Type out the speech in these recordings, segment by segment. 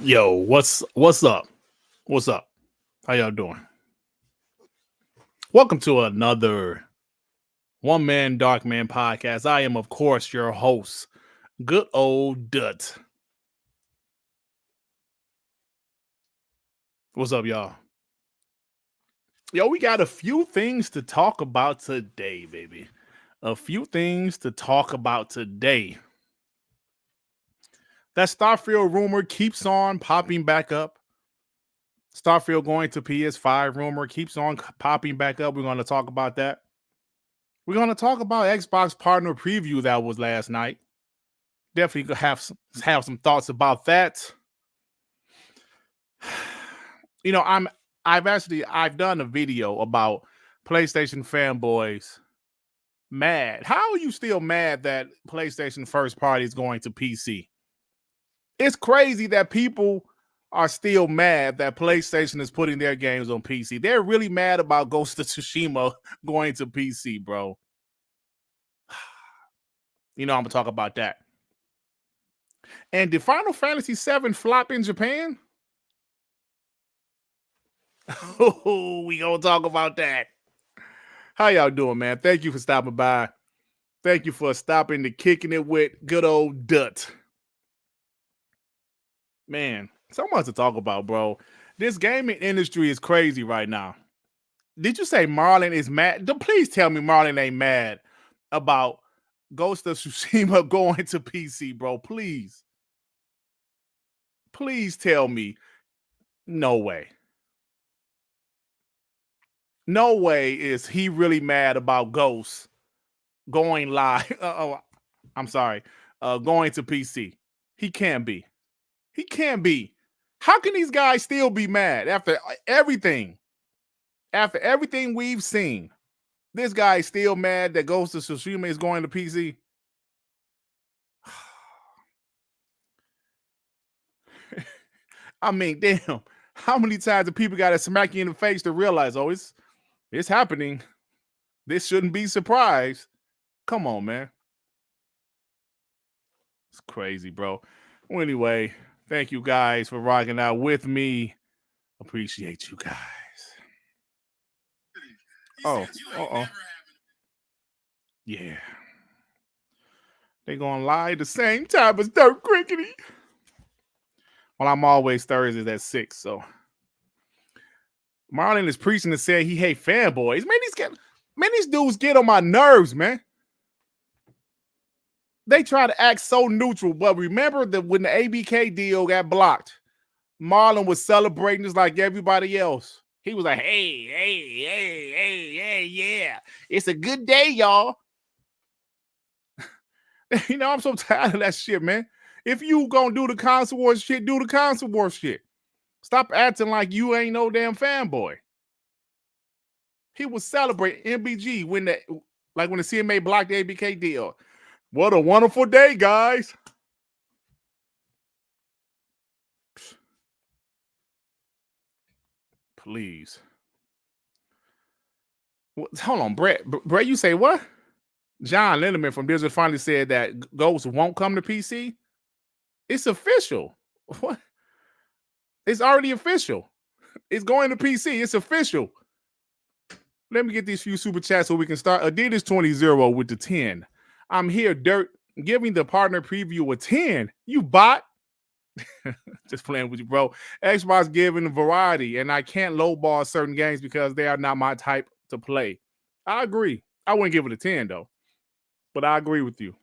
Yo, what's up? What's up? How y'all doing? Welcome to another One Man Dark Man podcast. I am, of course, your host, good old Dut. What's up, y'all? Yo, we got a few things to talk about today, baby. A few things to talk about today. That Starfield rumor keeps on popping back up. Starfield going to PS5 rumor keeps on popping back up. We're going to talk about that. We're going to talk about Xbox partner preview that was last night. Definitely have some thoughts about that. You know, I've done a video about PlayStation fanboys mad. How are you still mad that PlayStation first party is going to PC? It's crazy that people are still mad that PlayStation is putting their games on PC. They're really mad about Ghost of Tsushima going to PC, bro. You know, I'm gonna talk about that. And did Final Fantasy VII flop in Japan? Oh, we gonna talk about that. How y'all doing, man? Thank you for stopping by. Thank you for stopping to kicking it with good old Dut. Man, so much to talk about, bro. This gaming industry is crazy right now. Did you say Marlon is mad? Please tell me Marlon ain't mad about Ghost of Tsushima going to PC, bro. Please. Please tell me. No way. No way is he really mad about Ghost going live. I'm sorry. Going to PC. He can't be. He can't be. How can these guys still be mad after everything? After everything we've seen, this guy is still mad that Ghost of Tsushima is going to PC. I mean, damn. How many times do people got to smack you in the face to realize, oh, it's happening? This shouldn't be surprised. Come on, man. It's crazy, bro. Well, anyway, thank you guys for rocking out with me. Appreciate you guys. Oh, yeah. They're going to lie the same time as Dirt Griggity. Well, I'm always Thursdays at 6, so. Marlon is preaching and saying he hate fanboys. Man, these dudes get on my nerves, man. They try to act so neutral, but remember that when the ABK deal got blocked, Marlon was celebrating just like everybody else. He was like, hey, yeah. It's a good day, y'all. You know, I'm so tired of that shit, man. If you gonna do the console wars shit, do the console wars shit. Stop acting like you ain't no damn fanboy. He was celebrating MBG when the CMA blocked the ABK deal. What a wonderful day, guys. Please. Hold on, Brett. Brett, you say what? John Lindemann from Blizzard finally said that Ghost won't come to PC. It's official. What? It's already official. It's going to PC. It's official. Let me get these few super chats so we can start. Adidas 20 with the 10. I'm here, Dirt, giving the partner preview a 10. You bot. Just playing with you, bro. Xbox giving variety, and I can't lowball certain games because they are not my type to play. I agree. I wouldn't give it a 10, though. But I agree with you.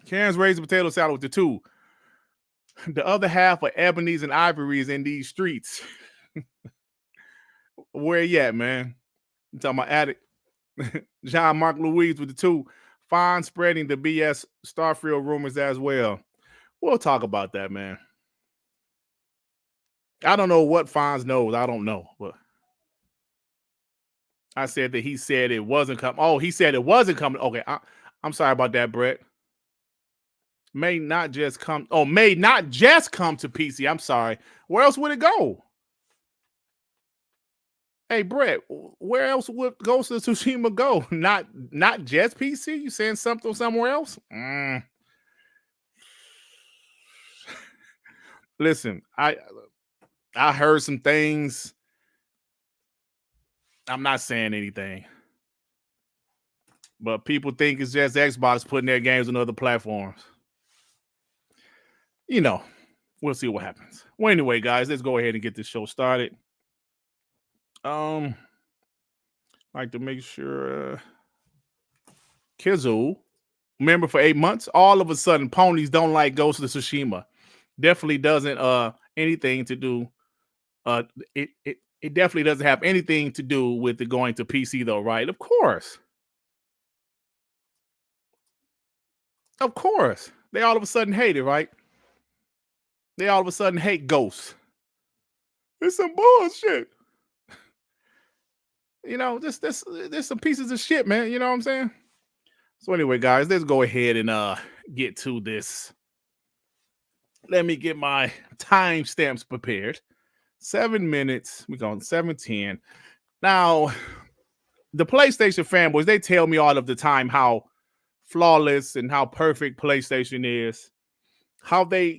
Karen's raised potato salad with the 2. The other half of ebonies and ivories in these streets. Where you at, man? You talking about Addict? John Mark Louise with the 2. Fine spreading the BS Starfield rumors as well. We'll talk about that, man. I don't know what Fonz knows. I don't know. But I said that he said it wasn't coming. Oh, he said it wasn't coming. Okay, I'm sorry about that, Brett. May not just come to PC. I'm sorry. Where else would it go? Hey, Brett, where else would Ghost of Tsushima go? Not just PC? You saying something somewhere else? Listen, I heard some things. I'm not saying anything, but people think it's just Xbox putting their games on other platforms. You know, we'll see what happens. Well, anyway, guys, let's go ahead and get this show started. Like to make sure Kizzle, member for 8 months, all of a sudden ponies don't like Ghost of Tsushima. Definitely doesn't anything to do. It definitely doesn't have anything to do with it going to PC though, right? Of course. Of course. They all of a sudden hate it, right? They all of a sudden hate Ghosts. It's some bullshit. You know, there's some pieces of shit, man. You know what I'm saying? So anyway, guys, let's go ahead and get to this. Let me get my timestamps prepared. 7 minutes. We're going 7:10. Now, the PlayStation fanboys, they tell me all of the time how flawless and how perfect PlayStation is. How they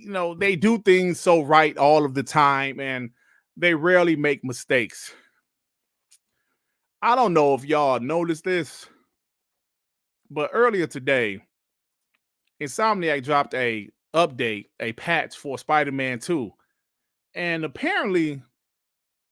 do things so right all of the time, and they rarely make mistakes. I don't know if y'all noticed this, but earlier today, Insomniac dropped a update, a patch for Spider-Man 2. And apparently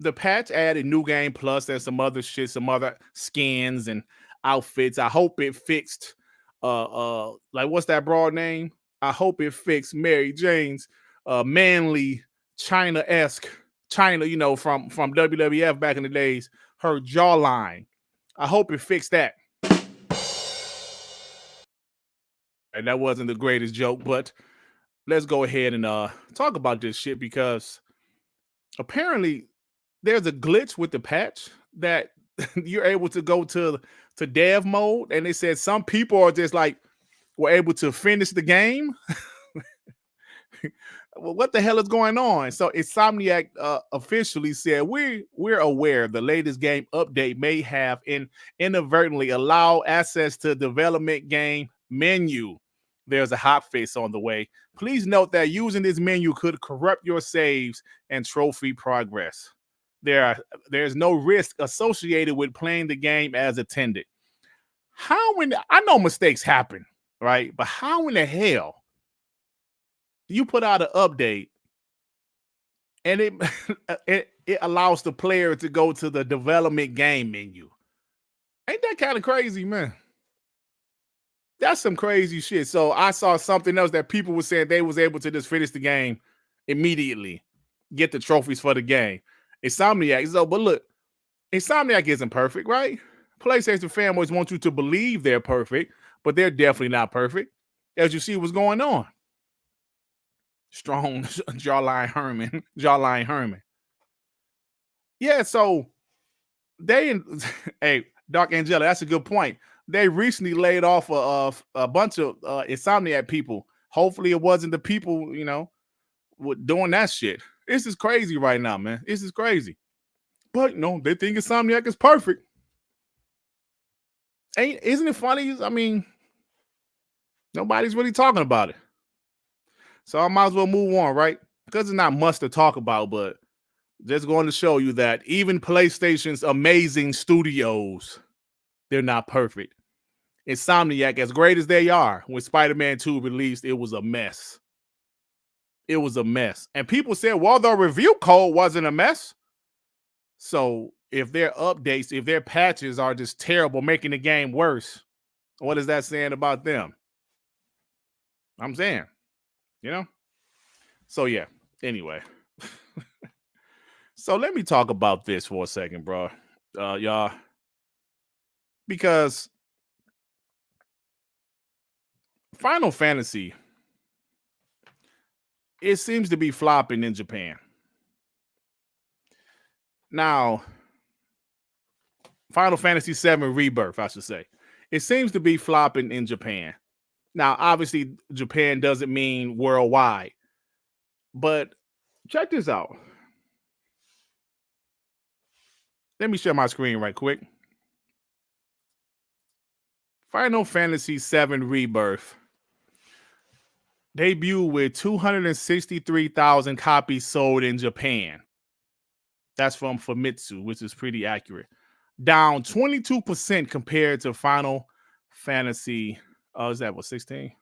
the patch added New Game Plus and some other shit, some other skins and outfits. I hope it fixed like what's that broad name? I hope it fixed Mary Jane's manly China-esque China, from WWF back in the days, her jawline. I hope it fixed that. And that wasn't the greatest joke, but let's go ahead and talk about this shit because apparently there's a glitch with the patch that you're able to go to dev mode, and they said some people are just like were able to finish the game. Well, what the hell is going on? So Insomniac officially said we're aware the latest game update may have inadvertently allow access to development game menu. There's a hotfix on the way. Please note that using this menu could corrupt your saves and trophy progress. There's no risk associated with playing the game as intended. I know mistakes happen, right? But how in the hell you put out an update and it allows the player to go to the development game menu? Ain't that kind of crazy, man? That's some crazy shit. So I saw something else that people were saying they was able to just finish the game immediately, get the trophies for the game. Insomniac. So, but look, Insomniac isn't perfect, right? PlayStation fanboys want you to believe they're perfect, but they're definitely not perfect. As you see what's going on. Strong jawline Herman. Yeah, so hey, Dark Angela, that's a good point. They recently laid off a bunch of Insomniac people. Hopefully it wasn't the people, doing that shit. This is crazy right now, man. This is crazy. But no, they think Insomniac is perfect. Isn't it funny? I mean, nobody's really talking about it. So I might as well move on, right? Because it's not much to talk about, but just going to show you that even PlayStation's amazing studios, they're not perfect. Insomniac, as great as they are, when Spider-Man 2 released, it was a mess. It was a mess. And people said, well, the review code wasn't a mess. So if their updates, if their patches are just terrible, making the game worse, what is that saying about them? I'm saying, So yeah, anyway. So let me talk about this for a second, bro. Y'all. Because Final Fantasy, it seems to be flopping in Japan. Now, Final Fantasy 7 Rebirth, I should say. It seems to be flopping in Japan. Now, obviously, Japan doesn't mean worldwide. But check this out. Let me share my screen right quick. Final Fantasy 7 Rebirth. Debuted with 263,000 copies sold in Japan. That's from Famitsu, which is pretty accurate. Down 22% compared to Final Fantasy. Oh, is that what, 16?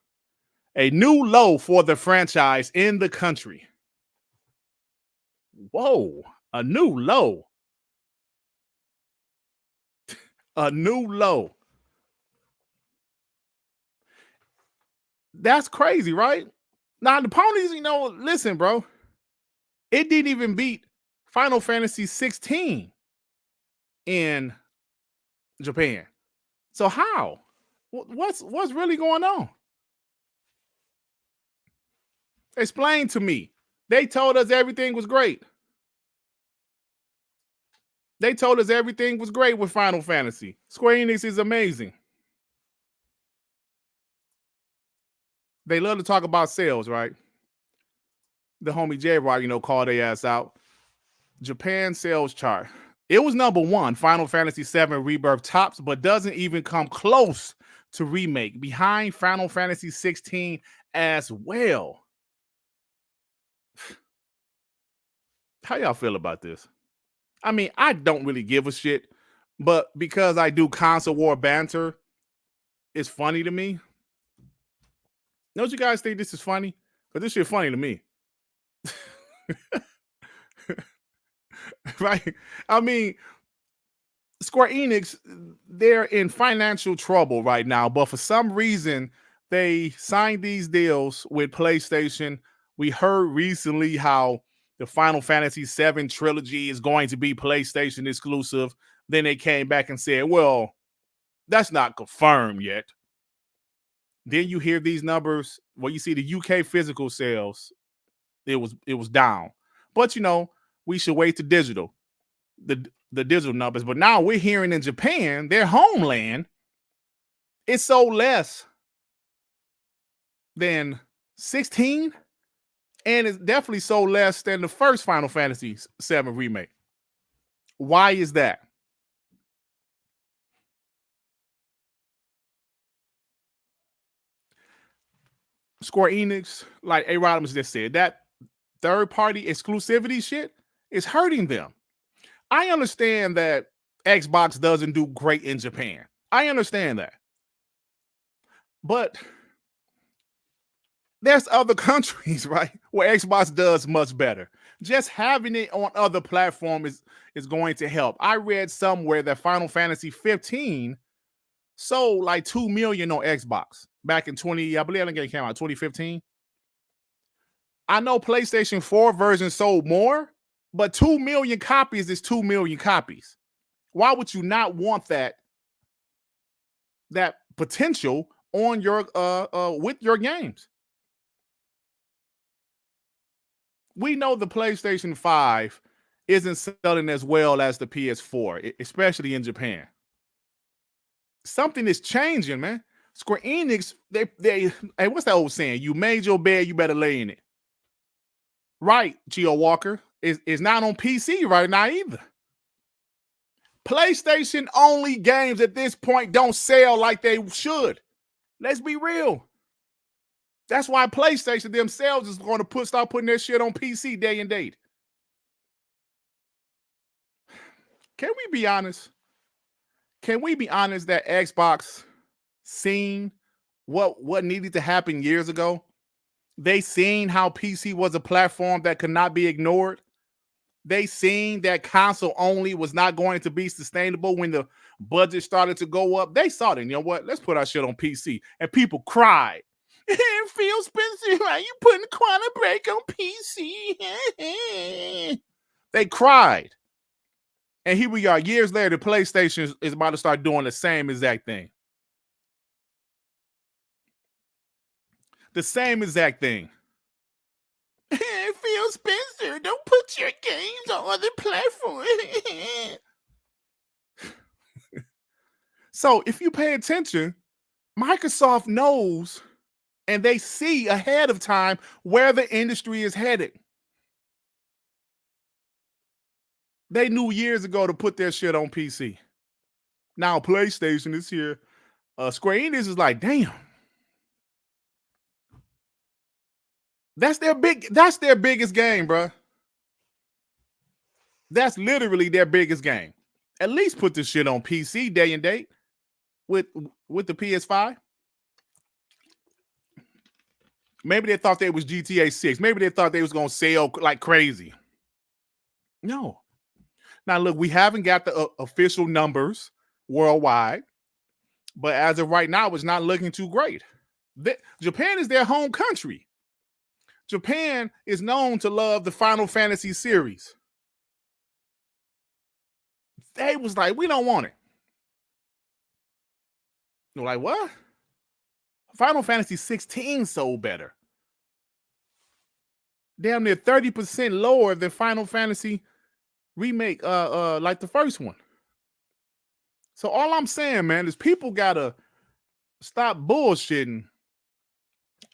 A new low for the franchise in the country. Whoa, a new low. A new low. That's crazy, right? Now, the ponies, listen, bro. It didn't even beat Final Fantasy 16 in Japan. So how? What's really going on? Explain to me. They told us everything was great. They told us everything was great with Final Fantasy. Square Enix is amazing. They love to talk about sales, right? The homie J-Rock, called their ass out. Japan sales chart. It was number 1. Final Fantasy 7 Rebirth tops, but doesn't even come close to remake. Behind Final Fantasy 16 as well. How y'all feel about this? I mean, I don't really give a shit, but because I do console war banter, it's funny to me. Don't you guys think this is funny? Because this shit funny to me. Right? I mean, Square Enix, they're in financial trouble right now, but for some reason, they signed these deals with PlayStation. We heard recently how the Final Fantasy VII trilogy is going to be PlayStation exclusive. Then they came back and said, well, that's not confirmed yet. Then you hear these numbers. Well, you see the UK physical sales, it was down. But we should wait to digital, the digital numbers. But now we're hearing in Japan, their homeland, it sold less than 16, and it's definitely sold less than the first Final Fantasy VII remake. Why is that? Square Enix, like A. Rodhams just said, that third-party exclusivity shit is hurting them. I understand that Xbox doesn't do great in Japan. I understand that. But there's other countries, right, where Xbox does much better. Just having it on other platforms is going to help. I read somewhere that Final Fantasy 15 sold like 2 million on Xbox back in I believe that game came out 2015. I know PlayStation 4 version sold more, but 2 million copies is 2 million copies. Why would you not want that potential on your with your games? We know the PlayStation 5 isn't selling as well as the PS4, especially in Japan. Something is changing, man. Square Enix, they hey, what's that old saying? You made your bed, you better lay in it. Right, Geo Walker is not on PC right now either. PlayStation only games at this point don't sell like they should. Let's be real. That's why PlayStation themselves is going to start putting their shit on PC day and date. Can we be honest? Can we be honest that Xbox seen what needed to happen years ago? They seen how PC was a platform that could not be ignored. They seen that console only was not going to be sustainable when the budget started to go up. They saw that, you know what? Let's put our shit on PC. And people cried. Phil Spencer, why you putting Quantum Break on PC? They cried. And here we are, years later, PlayStation is about to start doing the same exact thing. The same exact thing. Phil Spencer, don't put your games on other platforms. So if you pay attention, Microsoft knows and they see ahead of time where the industry is headed. They knew years ago to put their shit on PC. Now PlayStation is here. Square Enix is like, damn. That's their biggest game, bro. That's literally their biggest game. At least put this shit on PC day and date with the PS5. Maybe they thought they was GTA 6. Maybe they thought they was gonna sell like crazy. No. Now look, we haven't got the official numbers worldwide, but as of right now, it's not looking too great. Japan is their home country. Japan is known to love the Final Fantasy series. They was like, we don't want it. They're like, what? Final Fantasy 16 sold better. Damn near 30% lower than Final Fantasy remake, like the first one. So all I'm saying, man, is people gotta stop bullshitting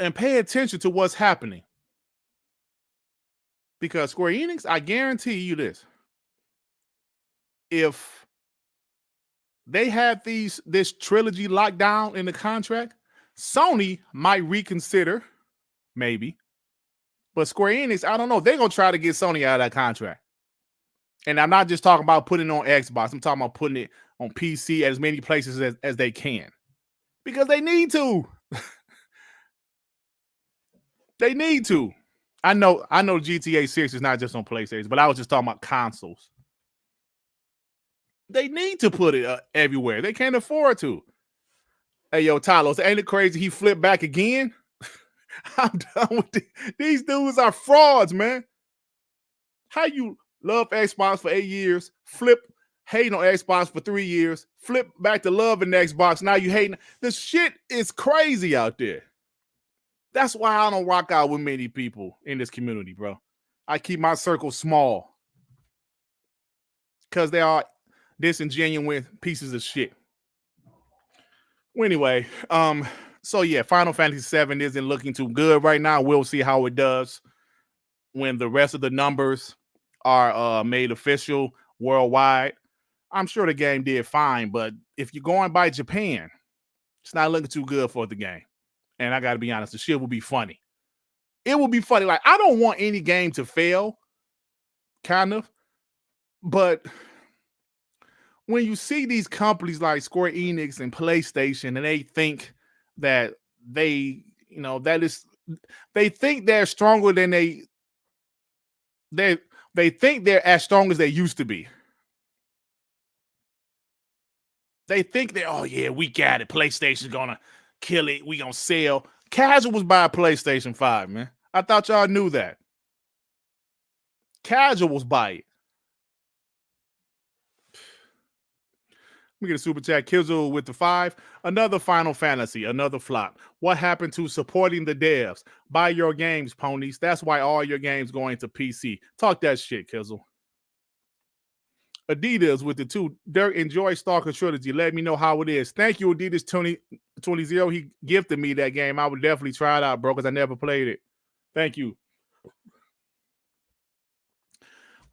and pay attention to what's happening. Because Square Enix, I guarantee you this. If they had this trilogy locked down in the contract, Sony might reconsider, maybe. But Square Enix, I don't know. They're going to try to get Sony out of that contract. And I'm not just talking about putting it on Xbox. I'm talking about putting it on PC as many places as they can. Because they need to. They need to. I know GTA 6 is not just on PlayStation, but I was just talking about consoles. They need to put it everywhere. They can't afford to. Hey, yo, Talos, ain't it crazy he flipped back again? I'm done with these dudes are frauds, man. How you love Xbox for 8 years, flip hating on Xbox for 3 years, flip back to loving Xbox, now you hating. This shit is crazy out there. That's why I don't rock out with many people in this community, bro. I keep my circle small because they are disingenuous pieces of shit. Well, anyway, so yeah, Final Fantasy VII isn't looking too good right now. We'll see how it does when the rest of the numbers are made official worldwide. I'm sure the game did fine, but if you're going by Japan, it's not looking too good for the game. And I got to be honest, the shit will be funny. It will be funny. Like, I don't want any game to fail, kind of. But when you see these companies like Square Enix and PlayStation, and they think that they think they're stronger than they think they're as strong as they used to be. They think that, oh yeah, we got it. PlayStation's gonna kill it. We gonna sell. Casuals buy a PlayStation 5, man. I thought y'all knew that. Casuals buy it. We get a super chat. Kizzle with the 5. Another Final Fantasy, another flop. What happened to supporting the devs? Buy your games, ponies. That's why all your games going to PC. Talk that shit, Kizzle. Adidas with the 2. Dirt, enjoy Stalker Trilogy. Let me know how it is. Thank you, Adidas 2020. He gifted me that game. I would definitely try it out, bro, because I never played it. Thank you.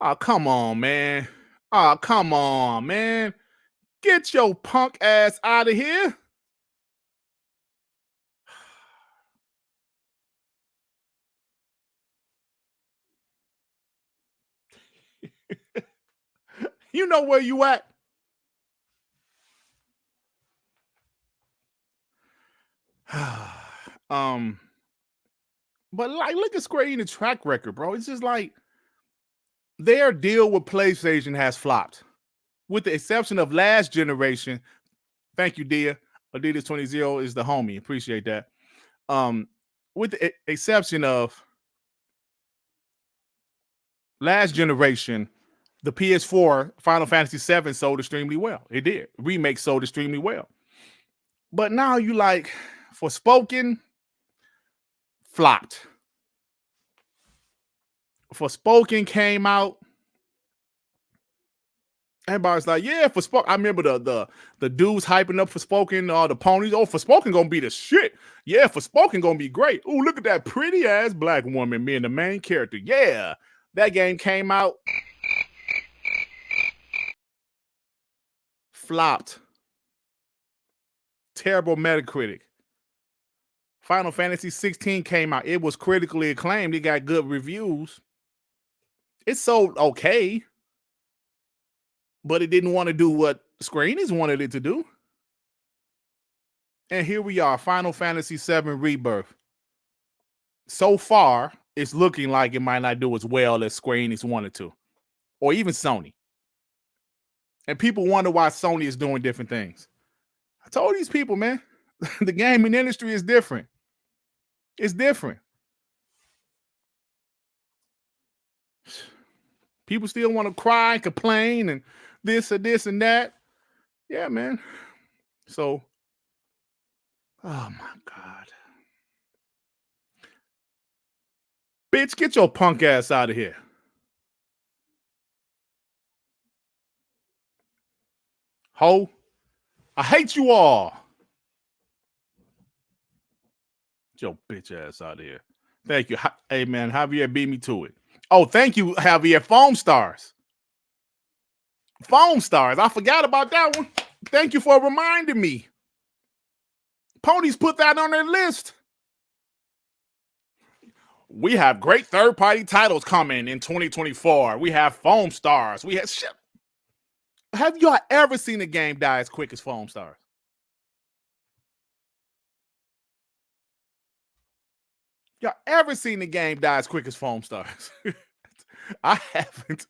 Oh, come on, man. Oh, come on, man. Get your punk ass out of here. You know where you at. But like, look at Square Enix track record, bro. It's just like their deal with PlayStation has flopped, with the exception of last generation. Thank you, Dia. Adidas 20 is the homie. Appreciate that. With the exception of last generation, the PS4 Final Fantasy VII sold extremely well. It did. Remake sold extremely well. But now you like Forspoken flopped. Forspoken came out. Everybody's like, yeah, Forspoken. I remember the dudes hyping up Forspoken, the ponies. Oh, Forspoken gonna be the shit. Yeah, Forspoken gonna be great. Oh, look at that pretty ass black woman being the main character. Yeah, that game came out, flopped. Terrible Metacritic. Final Fantasy 16 came out. It was critically acclaimed. It got good reviews. It sold okay, but it didn't want to do what Square Enix wanted it to do. And here we are, Final Fantasy 7 Rebirth. So far, it's looking like it might not do as well as Square Enix wanted to, or even Sony. And people wonder why Sony is doing different things. I told these people, man, the gaming industry is different. It's different. People still want to cry and complain and this and this and that. Yeah, man. So, oh my God. Bitch, get your punk ass out of here. Ho. I hate you all. Get your bitch ass out of here. Thank you. Hey, man, Javier beat me to it. Oh, thank you, Javier. Foam Stars. Foam Stars. I forgot about that one. Thank you for reminding me. Ponies put that on their list. We have great third-party titles coming in 2024. We have Foam Stars. We have shit. Have y'all ever seen a game die as quick as Foam Stars? Y'all ever seen a game die as quick as Foam Stars? I haven't.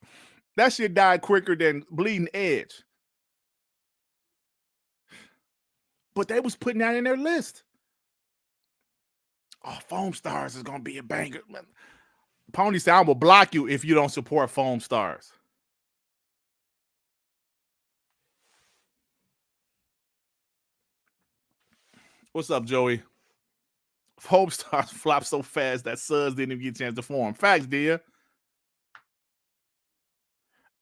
That shit died quicker than Bleeding Edge. But they was putting that in their list. Oh, Foam Stars is going to be a banger. Pony said, I will block you if you don't support Foam Stars. What's up, Joey? Foam Stars flopped so fast that Suds didn't even get a chance to form. Facts, dear.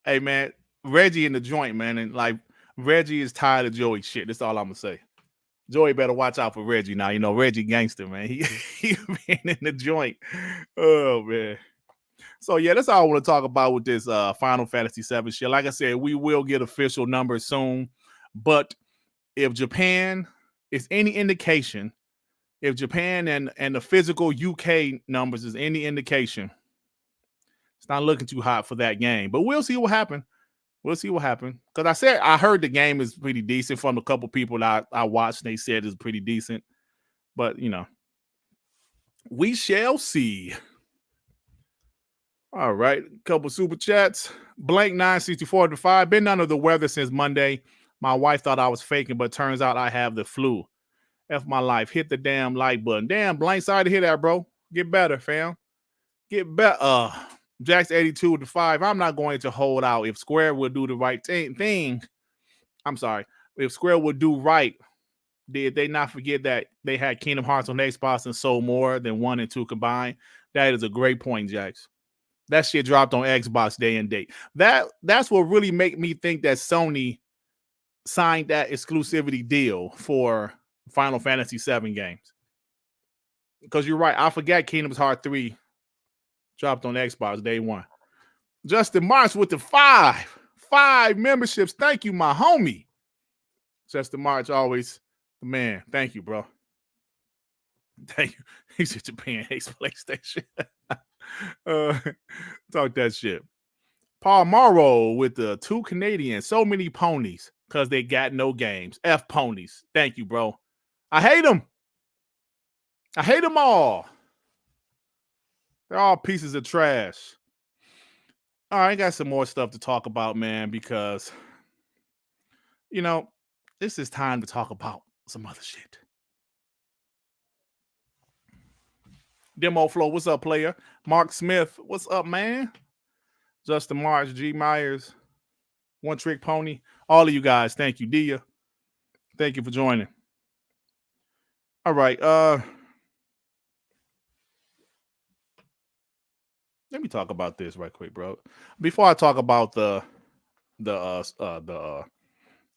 Hey, man, Reggie in the joint, man. And like, Reggie is tired of Joey shit. That's all I'm going to say. Joey better watch out for Reggie now. You know, Reggie gangster, man. He been in the joint. Oh, man. So, yeah, that's all I want to talk about with this Final Fantasy 7 shit. Like I said, we will get official numbers soon. But if Japan is any indication, if Japan and the physical UK numbers is any indication, it's not looking too hot for that game. But we'll see what happens. We'll see what happens. Because I heard the game is pretty decent from a couple people that I watched. They said it's pretty decent. But, you know, we shall see. All right. Couple super chats. Blank 964 to 5. Been under the weather since Monday. My wife thought I was faking, but turns out I have the flu. F my life. Hit the damn like button. Damn, Blank, sorry to hear that, bro. Get better, fam. Get better. Jax 82 to 5. I'm not going to hold out. If Square would do the right thing, I'm sorry. If Square would do right, did they not forget that they had Kingdom Hearts on Xbox and sold more than 1 and 2 combined? That is a great point, Jax. That shit dropped on Xbox day and date. That's what really make me think that Sony signed that exclusivity deal for Final Fantasy 7 games. Because you're right. I forgot Kingdom Hearts 3 dropped on Xbox day 1. Justin March with the 5 memberships. Thank you, my homie. Justin March, always the man. Thank you, bro. Thank you. He said Japan hates PlayStation. Talk that shit. Paul Morrow with the 2 Canadians. So many ponies because they got no games. F ponies. Thank you, bro. I hate them. I hate them all. They're all pieces of trash. All right, I got some more stuff to talk about, man, because, you know, this is time to talk about some other shit. Demo Flow, what's up, player? Mark Smith, what's up, man? Justin March, G. Myers, One Trick Pony. All of you guys, thank you. Dia, thank you for joining. All right, let me talk about this right quick, bro. Before I talk about the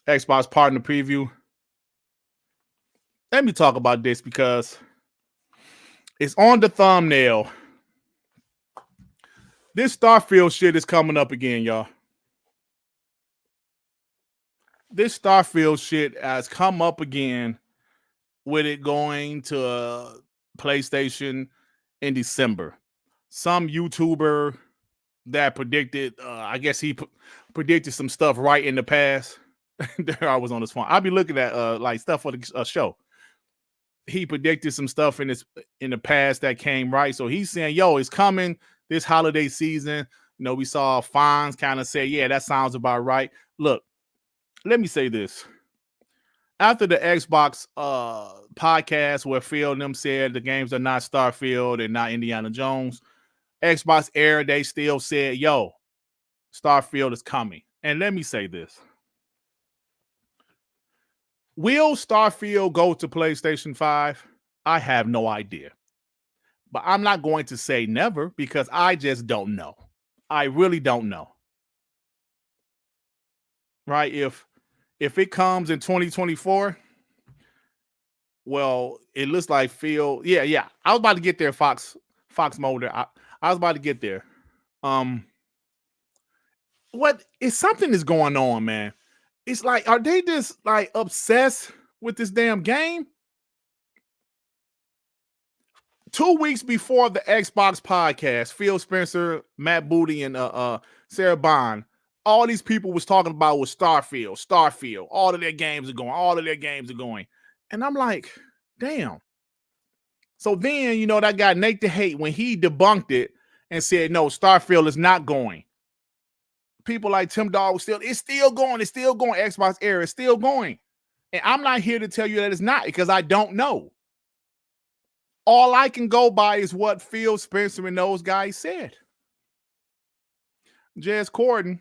Xbox partner preview, let me talk about this because it's on the thumbnail. This Starfield shit is coming up again, y'all. This Starfield shit has come up again with it going to PlayStation in December. Some YouTuber that predicted, I guess he predicted some stuff right in the past. There I was on his phone. I'll be looking at like stuff for the show. He predicted some stuff in the past that came right. So he's saying, yo, it's coming this holiday season. You know, we saw Fonz kind of say, yeah, that sounds about right. Look, let me say this. After the Xbox podcast where Phil and them said the games are not Starfield and not Indiana Jones, Xbox Air, they still said, yo, Starfield is coming. And let me say this. Will Starfield go to PlayStation 5? I have no idea. But I'm not going to say never because I just don't know. I really don't know. Right? If it comes in 2024, well, it looks like Phil. Yeah. I was about to get there, Fox Mulder. I was about to get there. What is something is going on, man? It's like, are they just like obsessed with this damn game? 2 weeks before the Xbox podcast, Phil Spencer, Matt Booty, and Sarah Bond, all these people was talking about was Starfield. All of their games are going. And I'm like, damn. So then, you know, that guy Nate the Hate, when he debunked it and said, no, Starfield is not going. People like Tim Dog it's still going. Xbox Air is still going. And I'm not here to tell you that it's not because I don't know. All I can go by is what Phil Spencer and those guys said. Jez Corden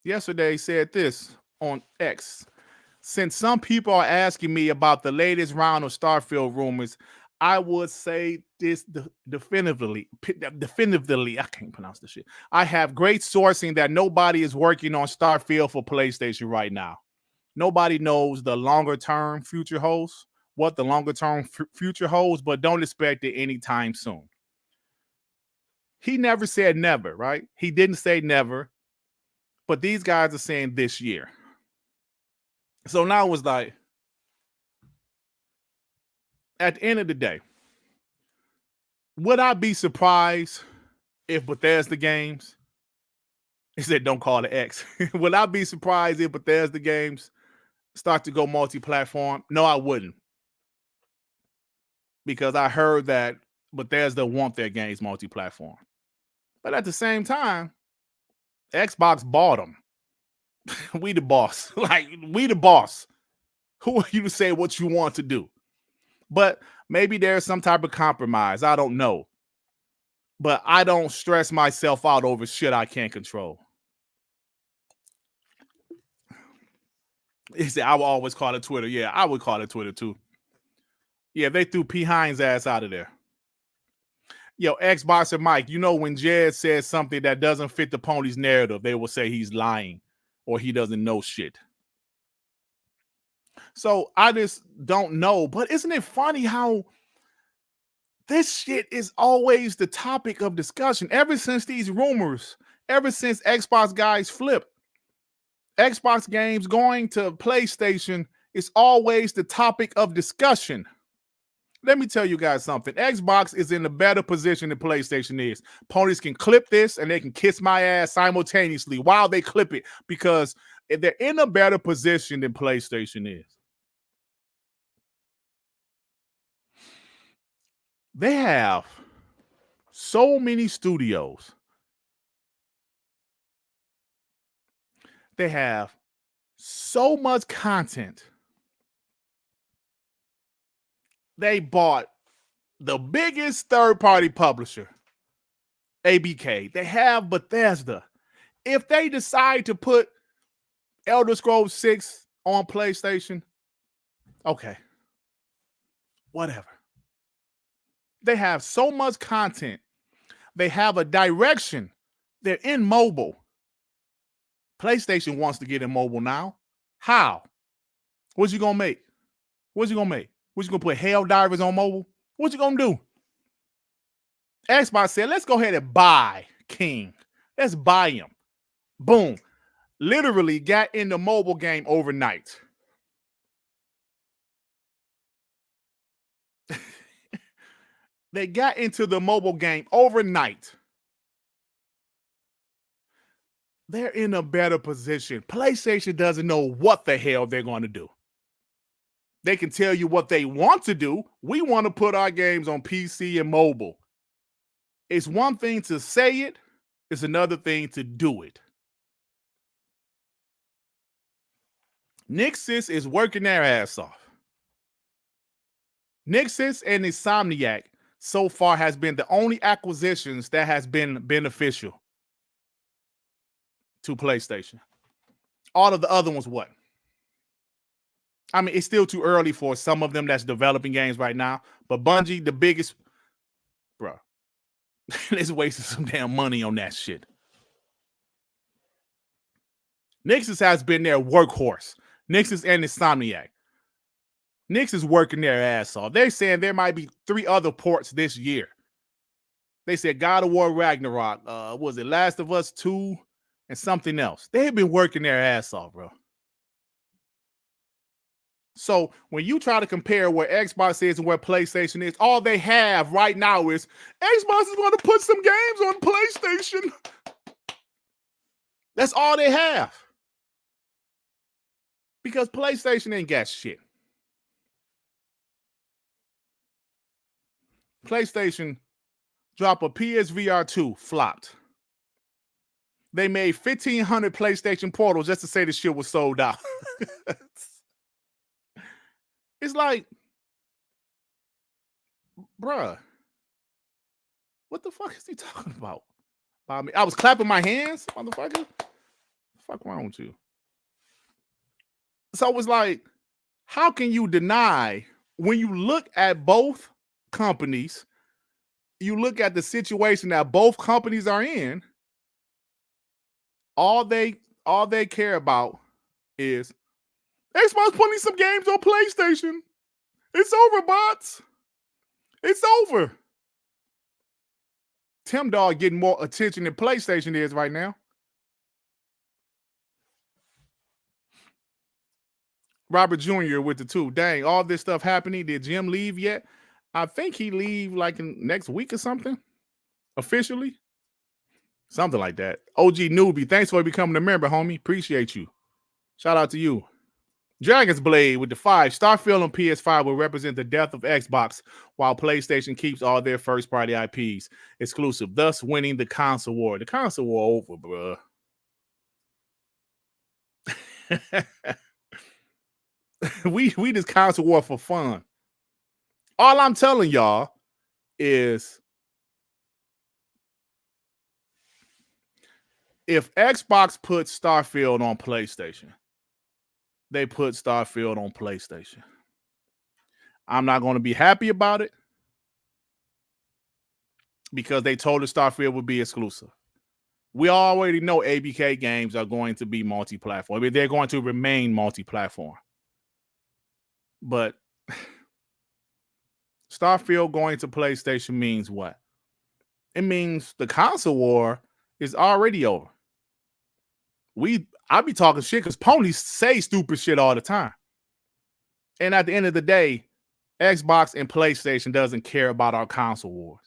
yesterday said this on X. Since some people are asking me about the latest round of Starfield rumors, I would say this definitively, I can't pronounce this shit. I have great sourcing that nobody is working on Starfield for PlayStation right now. Nobody knows the longer term future holds, what the longer term future holds, but don't expect it anytime soon. He never said never, right? He didn't say never, but these guys are saying this year. So now it's like, at the end of the day, would I be surprised if Bethesda games, he said don't call it X, would I be surprised if Bethesda games start to go multi-platform? No, I wouldn't. Because I heard that Bethesda want their games multi-platform. But at the same time, Xbox bought them. We the boss. Like, we the boss. Who are you to say what you want to do? But maybe there's some type of compromise. I don't know. But I don't stress myself out over shit I can't control. He said, I will always call it Twitter. Yeah, I would call it Twitter too. Yeah, they threw P. Hines' ass out of there. Yo, Xboxer Mike, you know when Jed says something that doesn't fit the pony's narrative, they will say he's lying or he doesn't know shit. So I just don't know. But isn't it funny how this shit is always the topic of discussion ever since these rumors, ever since Xbox guys flipped? Xbox games going to PlayStation is always the topic of discussion. Let me tell you guys something. Xbox is in a better position than PlayStation is. Ponies can clip this and they can kiss my ass simultaneously while they clip it because they're in a better position than PlayStation is. They have so many studios. They have so much content. They bought the biggest third-party publisher, ABK. They have Bethesda. If they decide to put Elder Scrolls 6 on PlayStation, okay, whatever. They have so much content. They have a direction. They're in mobile. PlayStation wants to get in mobile now. How? What you gonna make? What you gonna put Helldivers on mobile? What you gonna do? Xbox said, let's go ahead and buy King. Let's buy him. Boom. Literally got in the mobile game overnight. They got into the mobile game overnight. They're in a better position. PlayStation doesn't know what the hell they're going to do. They can tell you what they want to do. We want to put our games on PC and mobile. It's one thing to say it, it's another thing to do it. Nixis is working their ass off. Nixis and Insomniac so far has been the only acquisitions that has been beneficial to PlayStation. All of the other ones, what? I mean, it's still too early for some of them that's developing games right now. But Bungie, the biggest, bro, it's wasting some damn money on that shit. Nixis has been their workhorse. Nixis and Insomniac. Nixis is working their ass off. They're saying there might be 3 other ports this year. They said God of War Ragnarok, was it Last of Us 2 and something else. They've been working their ass off, bro. So when you try to compare where Xbox is and where PlayStation is, all they have right now is Xbox is going to put some games on PlayStation. That's all they have. Because PlayStation ain't got shit. PlayStation drop a PSVR 2, flopped. They made 1,500 PlayStation portals just to say the shit was sold out. It's like, bruh, what the fuck is he talking about? I was clapping my hands, motherfucker. What the fuck wrong with you? So it was like, how can you deny when you look at both companies, you look at the situation that both companies are in, all they care about is Xbox putting some games on PlayStation. It's over, bots. It's over. Tim Dog getting more attention than PlayStation is right now. Robert Jr. with the 2. Dang, all this stuff happening. Did Jim leave yet? I think he leave like in next week or something. Officially. Something like that. OG Newbie, thanks for becoming a member, homie. Appreciate you. Shout out to you. Dragon's Blade with the 5. Starfield on PS5 will represent the death of Xbox while PlayStation keeps all their first-party IPs exclusive, thus winning the console war. The console war over, bro. we just console war for fun. All I'm telling y'all is if Xbox puts Starfield on PlayStation, they put Starfield on PlayStation. I'm not going to be happy about it because they told us Starfield would be exclusive. We already know ABK games are going to be multi-platform. I mean, they're going to remain multi-platform. But Starfield going to PlayStation means what? It means the console war is already over. I be talking shit because ponies say stupid shit all the time. And at the end of the day, Xbox and PlayStation doesn't care about our console wars.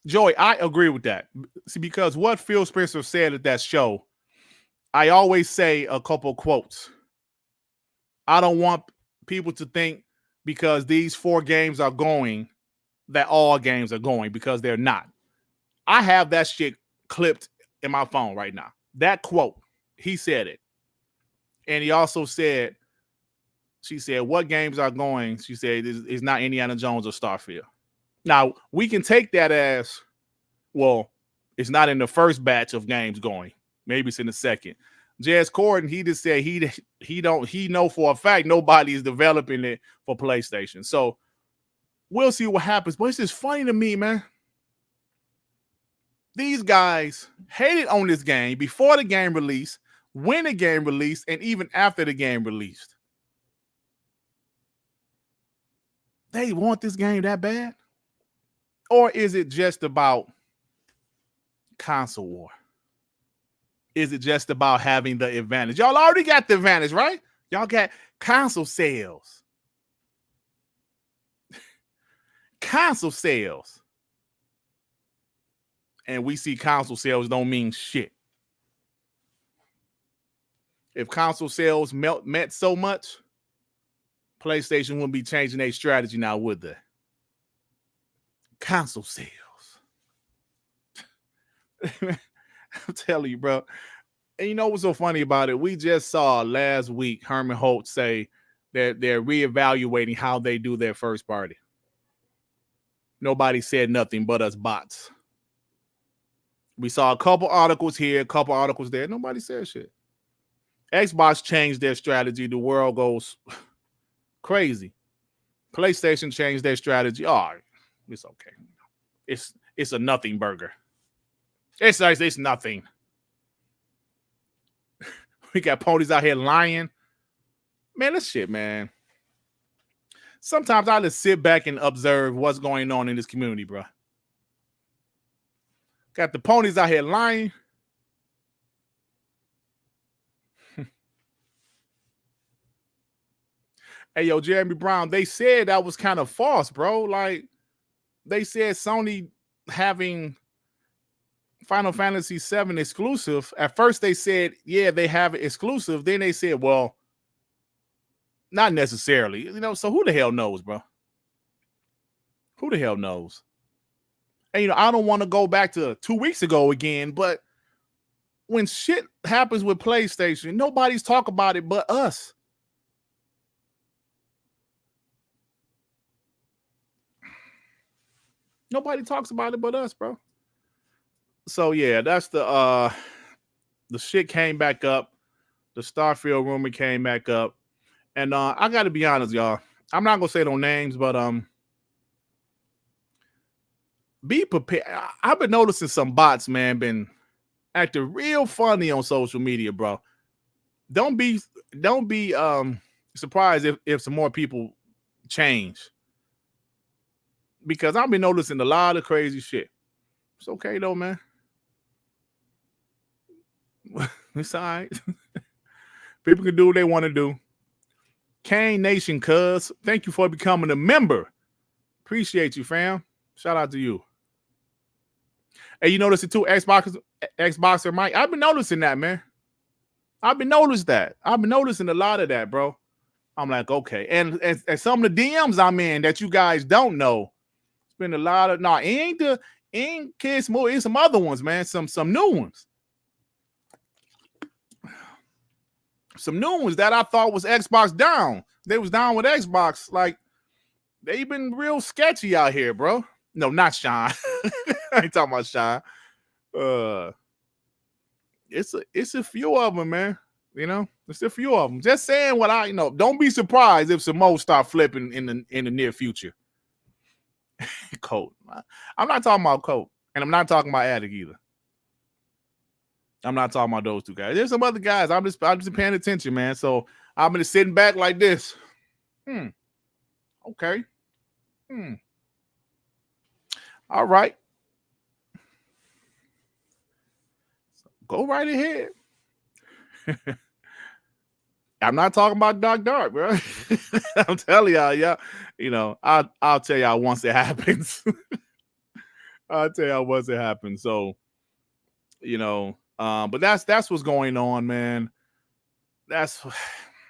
Joey, I agree with that. See, because what Phil Spencer said at that show, I always say a couple quotes. I don't want people to think because these 4 games are going that all games are going, because they're not. I have that shit clipped in my phone right now. That quote, he said it. And he also said, she said, what games are going? She said, it's not Indiana Jones or Starfield. Now, we can take that as, well, it's not in the first batch of games going. Maybe it's in the second. Jez Corden, he just said he know for a fact nobody is developing it for PlayStation. So we'll see what happens. But it's just funny to me, man. These guys hated on this game before the game released, when the game released, and even after the game released. They want this game that bad? Or is it just about console war? Is it just about having the advantage? Y'all already got the advantage, right? Y'all got console sales. console sales. And we see console sales don't mean shit. If console sales meant so much, PlayStation wouldn't be changing their strategy now, would they? Console sales. I'm telling you, bro. And you know what's so funny about it? We just saw last week Herman Holt say that they're reevaluating how they do their first party. Nobody said nothing but us bots. We saw a couple articles here, a couple articles there. Nobody said shit. Xbox changed their strategy. The world goes crazy. PlayStation changed their strategy. Oh, it's okay. It's a nothing burger. It's nothing. We got ponies out here lying. Man, this shit, man. Sometimes I just sit back and observe what's going on in this community, bro. Got the ponies out here lying. Hey, yo, Jeremy Brown, they said that was kind of false, bro. Like, they said Sony having Final Fantasy VII exclusive. At first, they said, yeah, they have it exclusive. Then they said, well, not necessarily. You know, so who the hell knows, bro? Who the hell knows? And, you know, I don't want to go back to 2 weeks ago again, but when shit happens with PlayStation, nobody's talking about it but us. Nobody talks about it but us, bro. So yeah, that's the shit came back up. The Starfield rumor came back up. And I gotta be honest, y'all. I'm not gonna say no names, but be prepared. I've been noticing some bots, man, been acting real funny on social media, bro. Don't be surprised if some more people change. Because I've been noticing a lot of crazy shit. It's okay though, man. It's all right. People can do what they want to do. Kane Nation, cuz, thank you for becoming a member. Appreciate you, fam. Shout out to you. Hey, you notice it too, Xboxer Mike? I've been noticing that, man. I've been noticing a lot of that, bro. I'm like, okay. And some of the DMs I'm in that you guys don't know, it's been a lot of ain't Kids More, it's some other ones, man. Some new ones. Some new ones that I thought was Xbox down. They was down with Xbox. Like, they've been real sketchy out here, bro. No, not Sean. I ain't talking about Sean. It's a few of them, man. You know, it's a few of them. Just saying what I know. Don't be surprised if some more start flipping in the near future. Colt. I'm not talking about Colt, and I'm not talking about Attic either. I'm not talking about those two guys. There's some other guys. I'm just paying attention, man. So I'm just sitting back like this. Okay. All right. Go right ahead. I'm not talking about Dark, bro. I'm telling y'all, you know, I'll tell y'all once it happens. I'll tell y'all once it happens. So, you know, but that's what's going on, man. This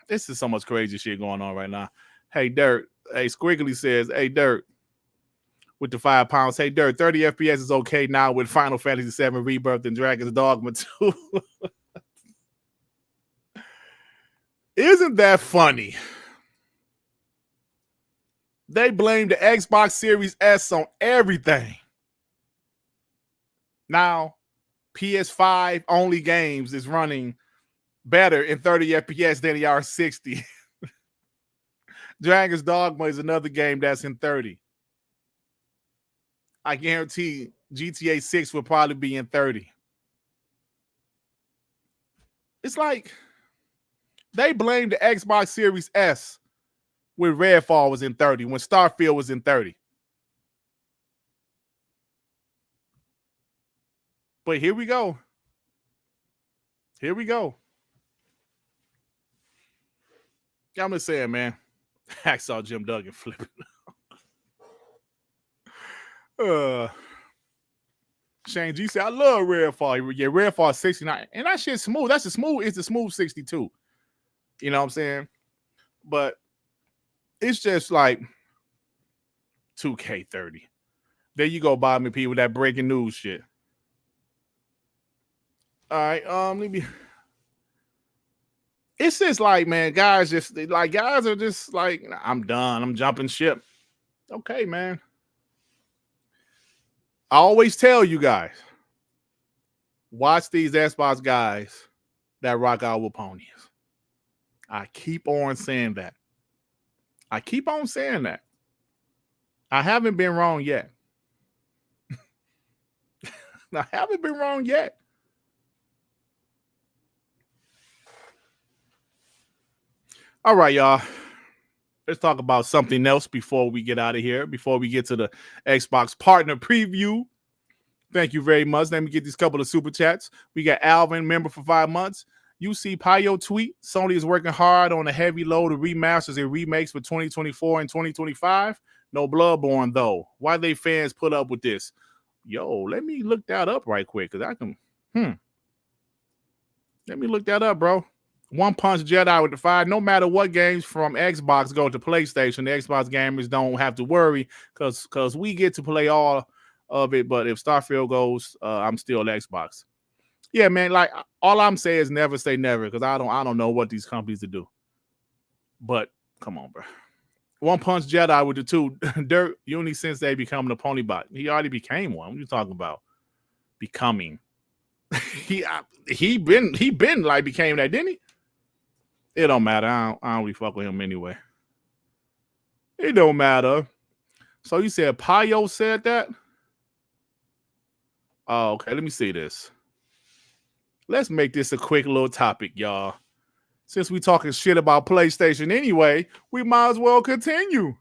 is so much crazy shit going on right now. Hey, Dirt. Hey, Squiggly says, hey, Dirt, with the 5 pounds. Hey, Dirt, 30 FPS is okay now with Final Fantasy VII Rebirth and Dragon's Dogma 2. Isn't that funny? They blame the Xbox Series S on everything. Now, PS5 only games is running better in 30 FPS than they are 60. Dragon's Dogma is another game that's in 30. I guarantee GTA 6 will probably be in 30. It's like they blame the Xbox Series S when Redfall was in 30, when Starfield was in 30. But here we go. Here we go. I'm just saying, man. I saw Jim Duggan flipping. Shane G said, I love Redfall. Yeah, Redfall 69. And that shit's smooth. It's a smooth 62. You know what I'm saying? But it's just like 2K30. There you go, Bob and P, with that breaking news shit. All right, let me. It's just like, man, guys are just like, I'm done. I'm jumping ship. Okay, man. I always tell you guys, watch these Xbox guys that rock out with ponies. I keep on saying that. I haven't been wrong yet. All right, y'all. Let's talk about something else before we get out of here, before we get to the Xbox partner preview. Thank you very much. Let me get these couple of super chats. We got Alvin, member for 5 months. You see Payo tweet, Sony is working hard on a heavy load of remasters and remakes for 2024 and 2025. No Bloodborne, though. Why they fans put up with this? Yo, let me look that up right quick, because I can... Let me look that up, bro. One Punch Jedi with the 5. No matter what games from Xbox go to PlayStation, the Xbox gamers don't have to worry, because we get to play all of it. But if Starfield goes, I'm still Xbox. Yeah, man. Like, all I'm saying is never say never, because I don't know what these companies to do. But come on, bro. One Punch Jedi with the 2. Dirt, you only since they becoming a pony bot. He already became one. What are you talking about? Becoming. he been like became that, didn't he? It don't matter. I don't really fuck with him anyway. It don't matter. So you said Payo said that? Oh, okay. Let me see this. Let's make this a quick little topic, y'all. Since we talking shit about PlayStation anyway, we might as well continue.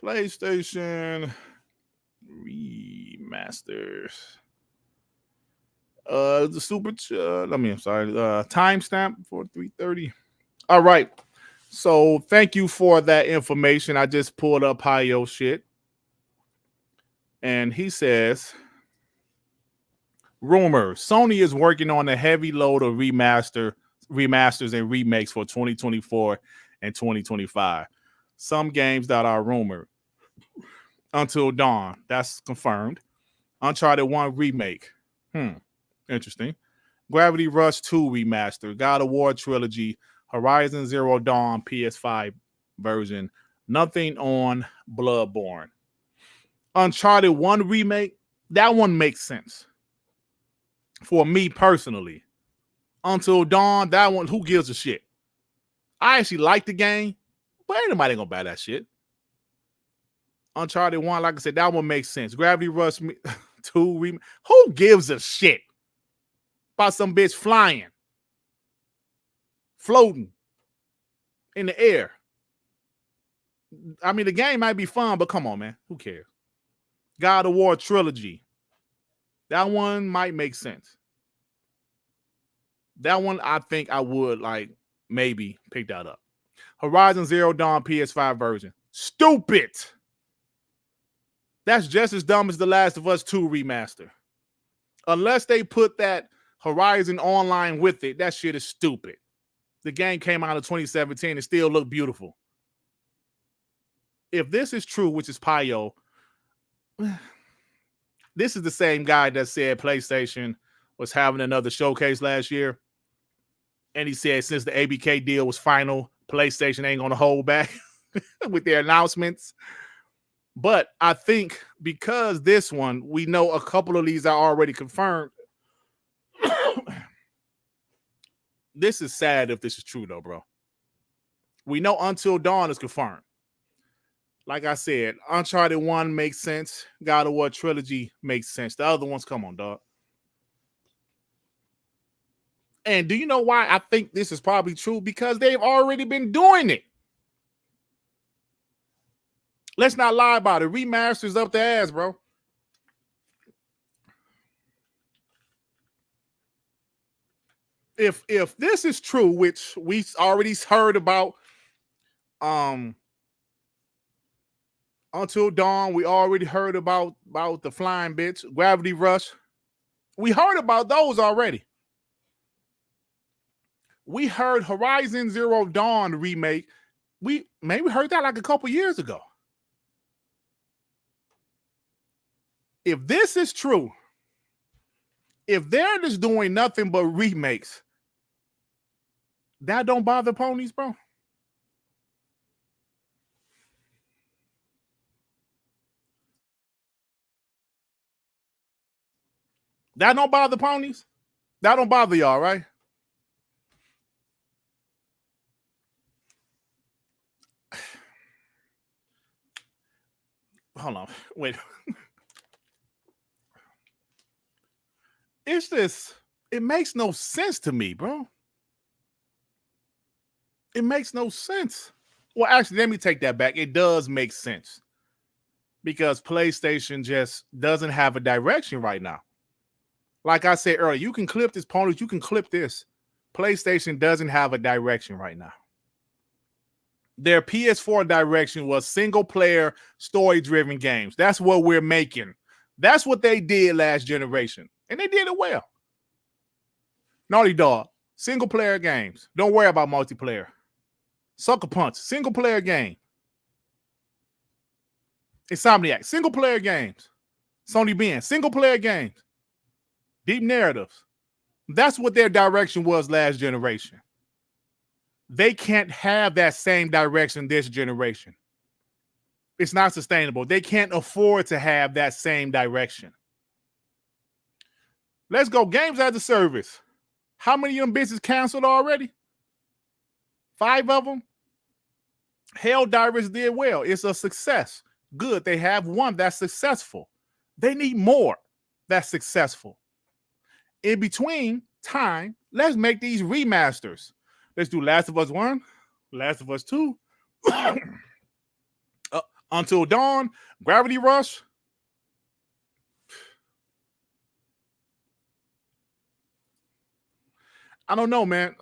PlayStation remasters. The super. Timestamp for 3:30. All right. So thank you for that information. I just pulled up Payo shit, and he says, rumors: Sony is working on a heavy load of remasters and remakes for 2024 and 2025. Some games that are rumored. Until Dawn, that's confirmed. Uncharted 1 remake. Interesting. Gravity Rush 2 remaster. God of War trilogy. Horizon Zero Dawn PS5 version. Nothing on Bloodborne. Uncharted 1 remake. That one makes sense. For me personally. Until Dawn, that one, who gives a shit? I actually like the game, but ain't nobody gonna buy that shit. Uncharted 1, like I said, that one makes sense. Gravity Rush 2 remake. Who gives a shit about some bitch flying, floating in the air? I mean, the game might be fun, but come on, man. Who cares? God of War trilogy. That one might make sense. That one, I think I would like maybe pick that up. Horizon Zero Dawn PS5 version. Stupid. That's just as dumb as The Last of Us 2 remaster. Unless they put that Horizon Online with it, that shit is stupid. The game came out in 2017 and still looked beautiful. If this is true, which is Payo, this is the same guy that said PlayStation was having another showcase last year. And he said since the ABK deal was final, PlayStation ain't going to hold back with their announcements. But I think because this one, we know a couple of these are already confirmed. This is sad if this is true, though, bro. We know Until Dawn is confirmed. Like I said, Uncharted 1 makes sense. God of War trilogy makes sense. The other ones, come on, dog. And do you know why I think this is probably true? Because they've already been doing it. Let's not lie about it. Remasters up the ass, bro. If this is true, which we already heard about Until Dawn, we already heard about the flying bitch. Gravity Rush. We heard about those already. We heard Horizon Zero Dawn remake. We maybe heard that like a couple years ago. If this is true, if they're just doing nothing but remakes, that don't bother ponies, bro. That don't bother ponies? That don't bother y'all, right? Hold on. Wait. It's just, it makes no sense to me, bro. It makes no sense. Well, actually, let me take that back. It does make sense because PlayStation just doesn't have a direction right now. Like I said earlier, you can clip this, ponies. You can clip this. PlayStation doesn't have a direction right now. Their PS4 direction was single-player, story-driven games. That's what we're making. That's what they did last generation, and they did it well. Naughty Dog, single-player games. Don't worry about multiplayer. Sucker Punch, single-player game. Insomniac, single-player games. Sony Ben, single-player games. Deep narratives. That's what their direction was last generation. They can't have that same direction this generation. It's not sustainable. They can't afford to have that same direction. Let's go. Games as a service. How many of them bitches canceled already? 5 of them. Helldivers did well. It's a success. Good. They have one that's successful. They need more that's successful. In between time, let's make these remasters. Let's do Last of Us 1, Last of Us 2, Until Dawn, Gravity Rush. I don't know, man.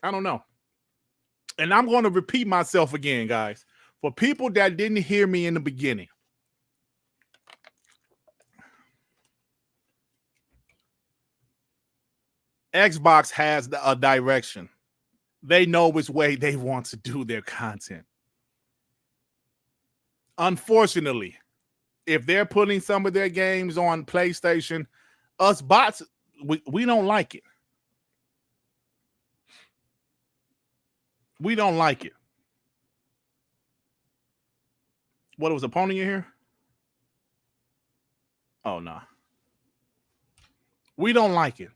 I don't know. And I'm going to repeat myself again, guys. For people that didn't hear me in the beginning, Xbox has a direction. They know which way they want to do their content. Unfortunately, if they're putting some of their games on PlayStation, us bots, we don't like it. We don't like it. What, was a pony in here? Oh, no. We don't like it.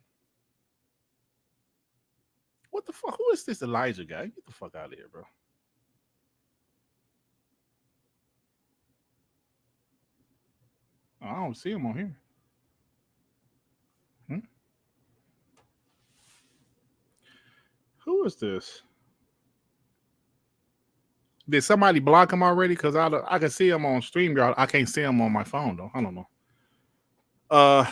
What the fuck? Who is this Elijah guy? Get the fuck out of here, bro. Oh, I don't see him on here. Who is this? Did somebody block him already? Because I can see him on StreamYard. I can't see him on my phone, though. I don't know.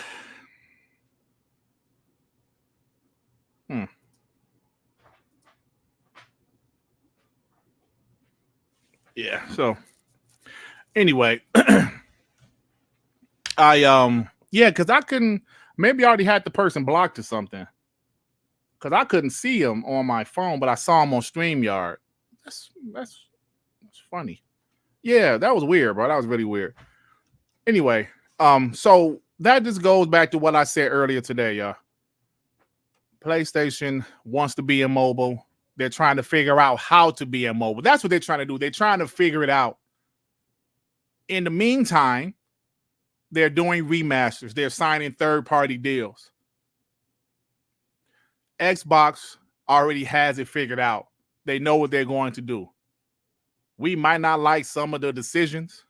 Yeah, so anyway, because I couldn't, maybe I already had the person blocked or something. Because I couldn't see him on my phone, but I saw him on StreamYard. That's funny. Yeah, that was weird, bro. That was really weird. Anyway, so that just goes back to what I said earlier today, y'all. PlayStation wants to be immobile. They're trying to figure out how to be immobile. That's what they're trying to do. They're trying to figure it out. In the meantime, they're doing remasters. They're signing third-party deals. Xbox already has it figured out. They know what they're going to do. We might not like some of the decisions,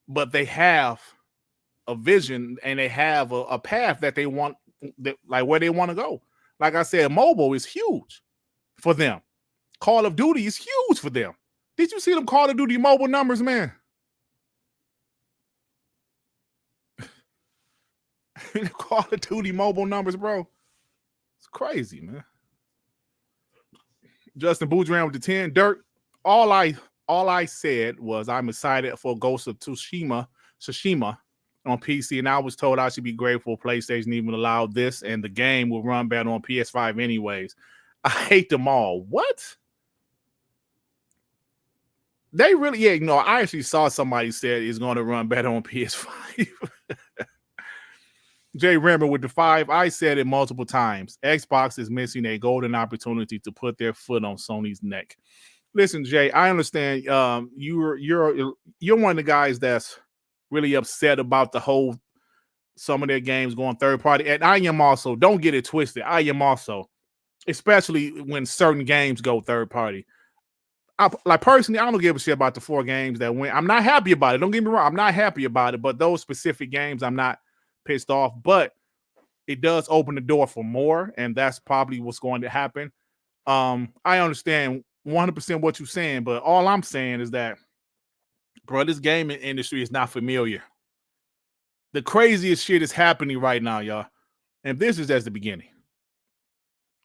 but they have a vision and they have a path that they want, like where they want to go. Like I said, mobile is huge for them. Call of Duty is huge for them. Did you see them Call of Duty mobile numbers, man? Call of Duty mobile numbers, bro. It's crazy, man. Justin Boudreaux with the 10. Dirt, all I All I said was I'm excited for Ghost of Tsushima on PC, and I was told I should be grateful PlayStation even allowed this, and the game will run better on PS5 anyways. I hate them all. What? They really, yeah, I actually saw somebody said it's going to run better on PS5. Jay Remmer with the 5. I said it multiple times. Xbox is missing a golden opportunity to put their foot on Sony's neck. Listen, Jay, I understand. You're one of the guys that's really upset about the whole some of their games going third party, and I am also. Don't get it twisted. I am also, especially when certain games go third party. Like personally, I don't give a shit about the 4 games that went. I'm not happy about it. Don't get me wrong. I'm not happy about it, but those specific games, I'm not pissed off. But it does open the door for more, and that's probably what's going to happen. I understand 100% what you're saying, but all I'm saying is that, bro, this gaming industry is not familiar. The craziest shit is happening right now, y'all. And this is just the beginning.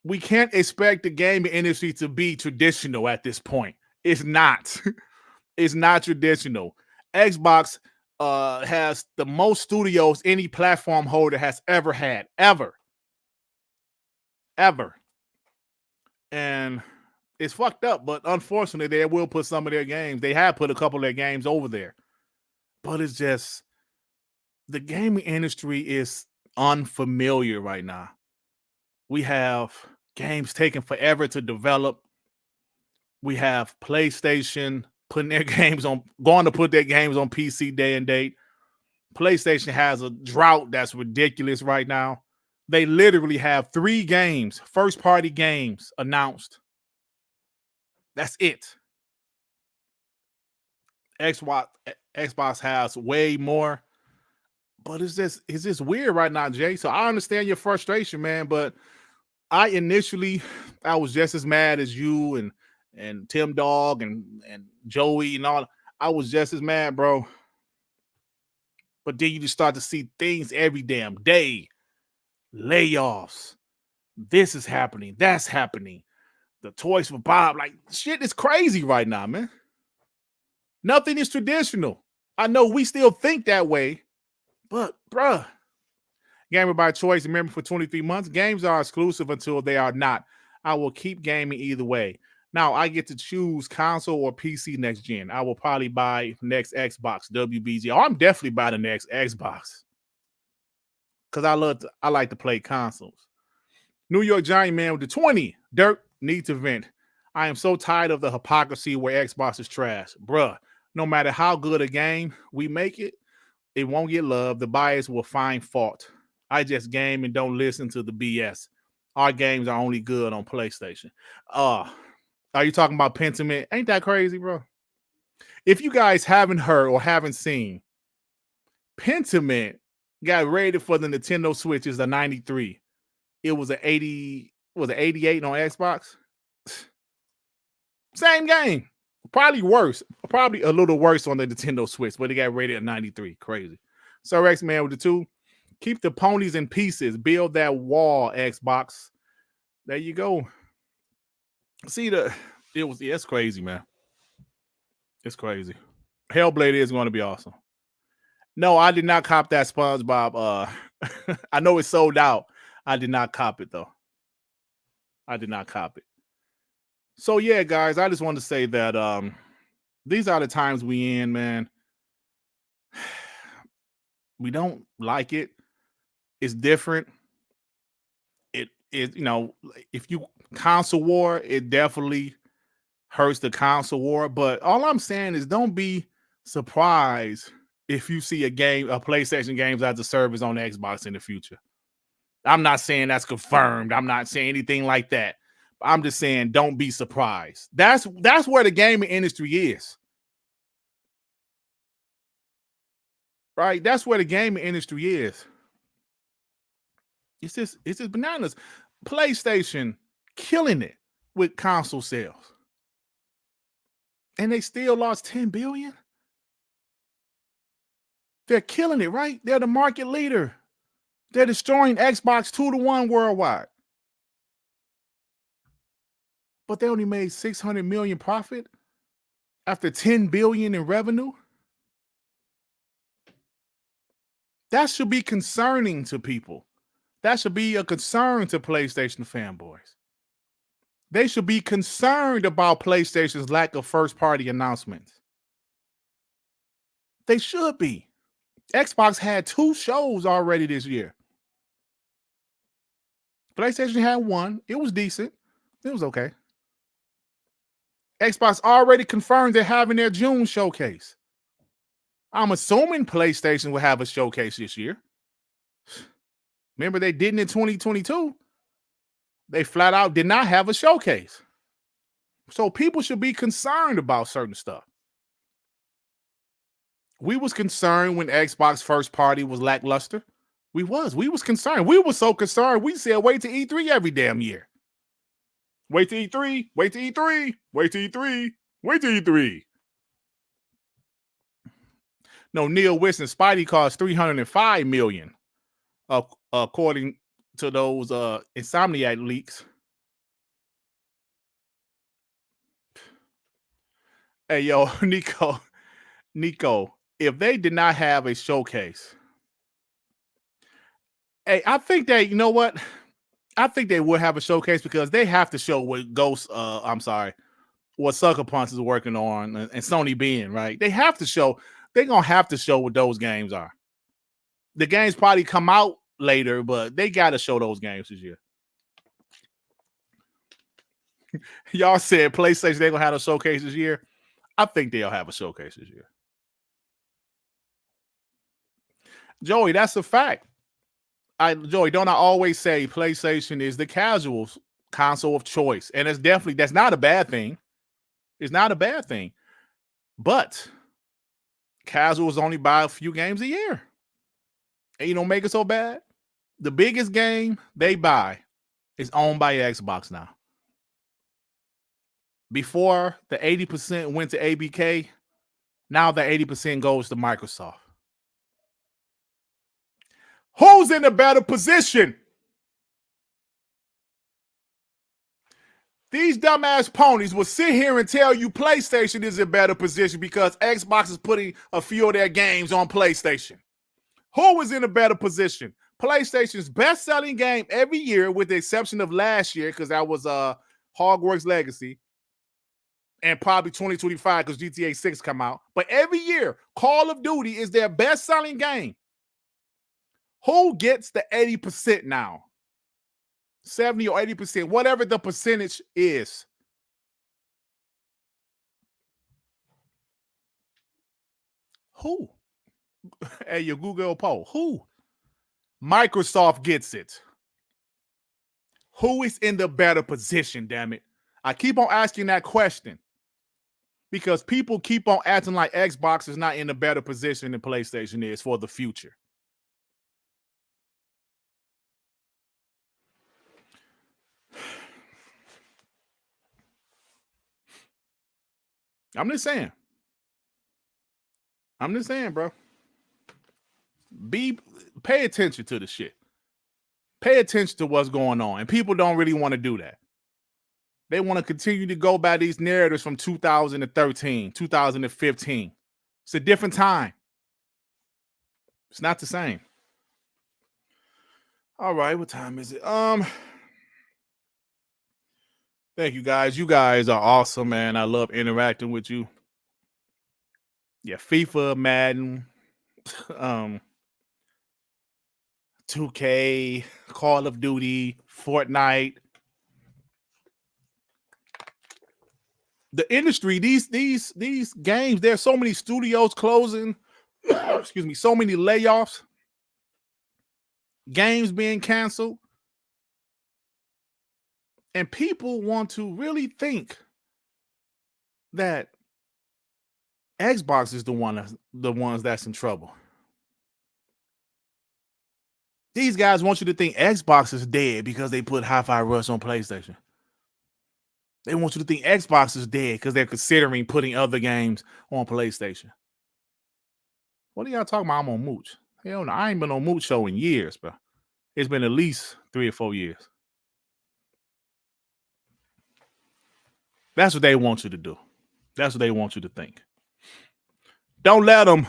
We can't expect the gaming industry to be traditional at this point. It's not. It's not traditional. Xbox has the most studios any platform holder has ever had. Ever. And it's fucked up, but unfortunately, they will put some of their games. They have put a couple of their games over there. But it's just the gaming industry is unfamiliar right now. We have games taking forever to develop. We have PlayStation putting their games on, going to put their games on PC day and date. PlayStation has a drought that's ridiculous right now. They literally have 3 games, first-party games announced. That's it. Xbox has way more, but it's just weird right now, Jay. So I understand your frustration, man. But I was just as mad as you and Tim Dog and Joey and all. I was just as mad, bro. But then you just start to see things every damn day. Layoffs. This is happening. That's happening. The Toys for Bob. Like, shit is crazy right now, man. Nothing is traditional. I know we still think that way, but, bruh. Gamer by choice. Remember, for 23 months, games are exclusive until they are not. I will keep gaming either way. Now, I get to choose console or PC next gen. I will probably buy next Xbox, WBG. Oh, I'm definitely buying the next Xbox because I like to play consoles. New York Giant Man with the 20. Dirt needs to vent. I am so tired of the hypocrisy where Xbox is trash. Bruh, no matter how good a game we make it, it won't get love. The buyers will find fault. I just game and don't listen to the BS. Our games are only good on PlayStation. Are you talking about Pentiment? Ain't that crazy, bro? If you guys haven't heard or haven't seen, Pentiment got rated for the Nintendo Switch as a 93. It was an 80, was it 88 on Xbox? Same game. Probably worse. Probably a little worse on the Nintendo Switch, but it got rated at 93. Crazy. Sir X Man with the 2. Keep the ponies in pieces. Build that wall, Xbox. There you go. See, it's crazy, man. It's crazy. Hellblade is going to be awesome. No, I did not cop that SpongeBob. I know it's sold out. I did not cop it, though. I did not cop it. So, yeah, guys, I just want to say that these are the times we in, man. We don't like it. It's different. It if you console war, it definitely hurts the console war. But all I'm saying is don't be surprised if you see a PlayStation games as a service on Xbox in the future. I'm not saying that's confirmed. I'm not saying anything like that. I'm just saying don't be surprised. That's where the gaming industry is. Right? That's where the gaming industry is. It's just bananas. PlayStation killing it with console sales. And they still lost 10 billion. They're killing it, right? They're the market leader. They're destroying Xbox 2-1 worldwide. But they only made 600 million profit. after $10 billion in revenue? That should be concerning to people. That should be a concern to PlayStation fanboys. They should be concerned about PlayStation's lack of first-party announcements. They should be. Xbox had 2 shows already this year. PlayStation had 1. It was decent. It was okay. Xbox already confirmed they're having their June showcase. I'm assuming PlayStation will have a showcase this year. Remember, they didn't in 2022. They flat out did not have a showcase. So people should be concerned about certain stuff. We was concerned when Xbox first party was lackluster. We was concerned. We were so concerned. We said, wait to E3 every damn year. Wait to E3, wait to E3, wait to E3, wait to E3. No, Neil Wilson, Spidey cost $305 million, according to those Insomniac leaks. Hey, yo, Nico, if they did not have a showcase, hey, I think that, you know what? I think they would have a showcase because they have to show what what Sucker Punch is working on and Sony being, right? They have to show, they're going to have to show what those games are. The games probably come out later, but they got to show those games this year. Y'all said PlayStation, they're going to have a showcase this year. I think they'll have a showcase this year. Joey, that's a fact. Joey, don't I always say PlayStation is the casual console of choice? And that's not a bad thing. It's not a bad thing. But casuals only buy a few games a year. And you don't make it so bad. The biggest game they buy is owned by Xbox now. Before the 80% went to ABK, now the 80% goes to Microsoft. Who's in a better position? These dumbass ponies will sit here and tell you PlayStation is in a better position because Xbox is putting a few of their games on PlayStation. Who is in a better position? PlayStation's best-selling game every year, with the exception of last year, because that was Hogwarts Legacy, and probably 2025 because GTA 6 come out. But every year, Call of Duty is their best-selling game. Who gets the 80% now? 70 or 80%, whatever the percentage is. Who? Hey, your Google poll. Who? Microsoft gets it. Who is in the better position, damn it? I keep on asking that question because people keep on acting like Xbox is not in a better position than PlayStation is for the future. I'm just saying, bro. Pay attention to the shit. Pay attention to what's going on. And people don't really want to do that. They want to continue to go by these narratives from 2013, 2015. It's a different time. It's not the same. All right, what time is it? Thank you guys. You guys are awesome, man. I love interacting with you. Yeah, FIFA, Madden, 2K, Call of Duty, Fortnite. The industry, these games, there's so many studios closing, excuse me, so many layoffs, games being canceled. And people want to really think that Xbox is the ones that's in trouble. These guys want you to think Xbox is dead because they put HiFi Rush on PlayStation. They want you to think Xbox is dead because they're considering putting other games on PlayStation. What are y'all talking about? I'm on Mooch. Hell no, I ain't been on Mooch show in years, bro. It's been at least 3 or 4 years. That's what they want you to do. That's what they want you to think. Don't let them.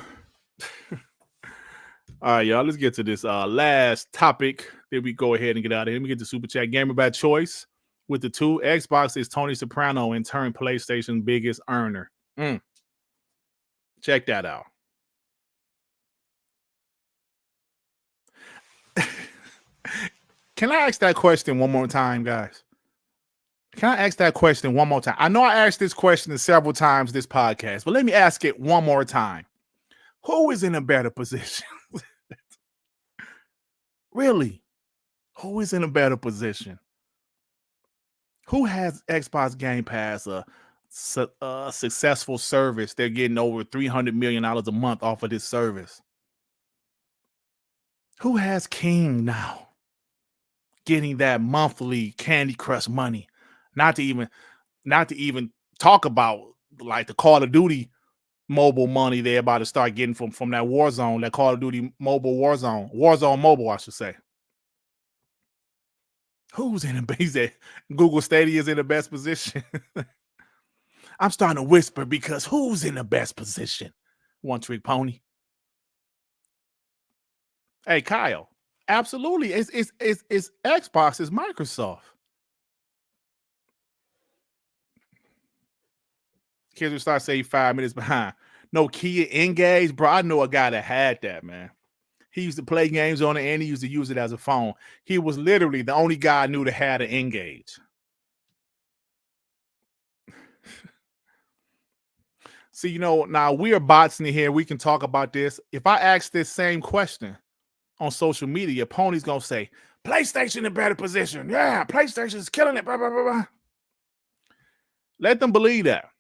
All right, y'all. Let's get to this last topic. Then we go ahead and get out of here. Let me get the super chat. Gamer by choice with the 2. Xbox is Tony Soprano in turn PlayStation's biggest earner. Check that out. Can I ask that question one more time, guys? Can I ask that question one more time? I know I asked this question several times this podcast, but let me ask it one more time. Who is in a better position? Really? Who is in a better position? Who has Xbox Game Pass, a successful service? They're getting over $300 million a month off of this service. Who has King now? Getting that monthly Candy Crush money. Not to even talk about like the Call of Duty mobile money they're about to start getting from that Warzone, that Call of Duty mobile Warzone mobile, I should say. Who's in a base that Google Stadia is in the best position? I'm starting to whisper because who's in the best position? One trick pony. Hey, Kyle. Absolutely. It's Xbox, it's Microsoft. Kids will start saying 5 minutes behind. No, Kia Engage, bro. I know a guy that had that, man. He used to play games on it and he used to use it as a phone. He was literally the only guy I knew that had an Engage. See, now we are bots in here. We can talk about this. If I ask this same question on social media, Pony's going to say, PlayStation in a better position. Yeah, PlayStation's killing it. Blah, blah, blah, blah. Let them believe that.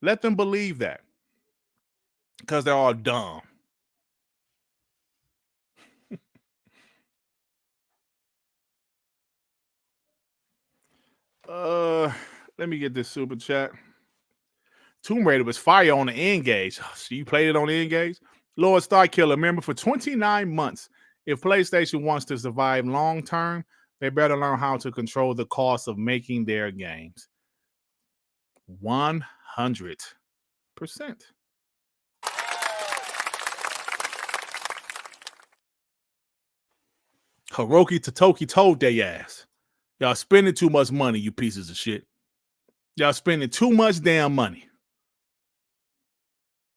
Let them believe that. Because they're all dumb. Let me get this super chat. Tomb Raider was fire on the Engage. So you played it on the Engage? Lord Starkiller, remember, for 29 months, if PlayStation wants to survive long term, they better learn how to control the cost of making their games. 100%. Hiroki Totoki told they ass, y'all spending too much money, you pieces of shit. Y'all spending too much damn money.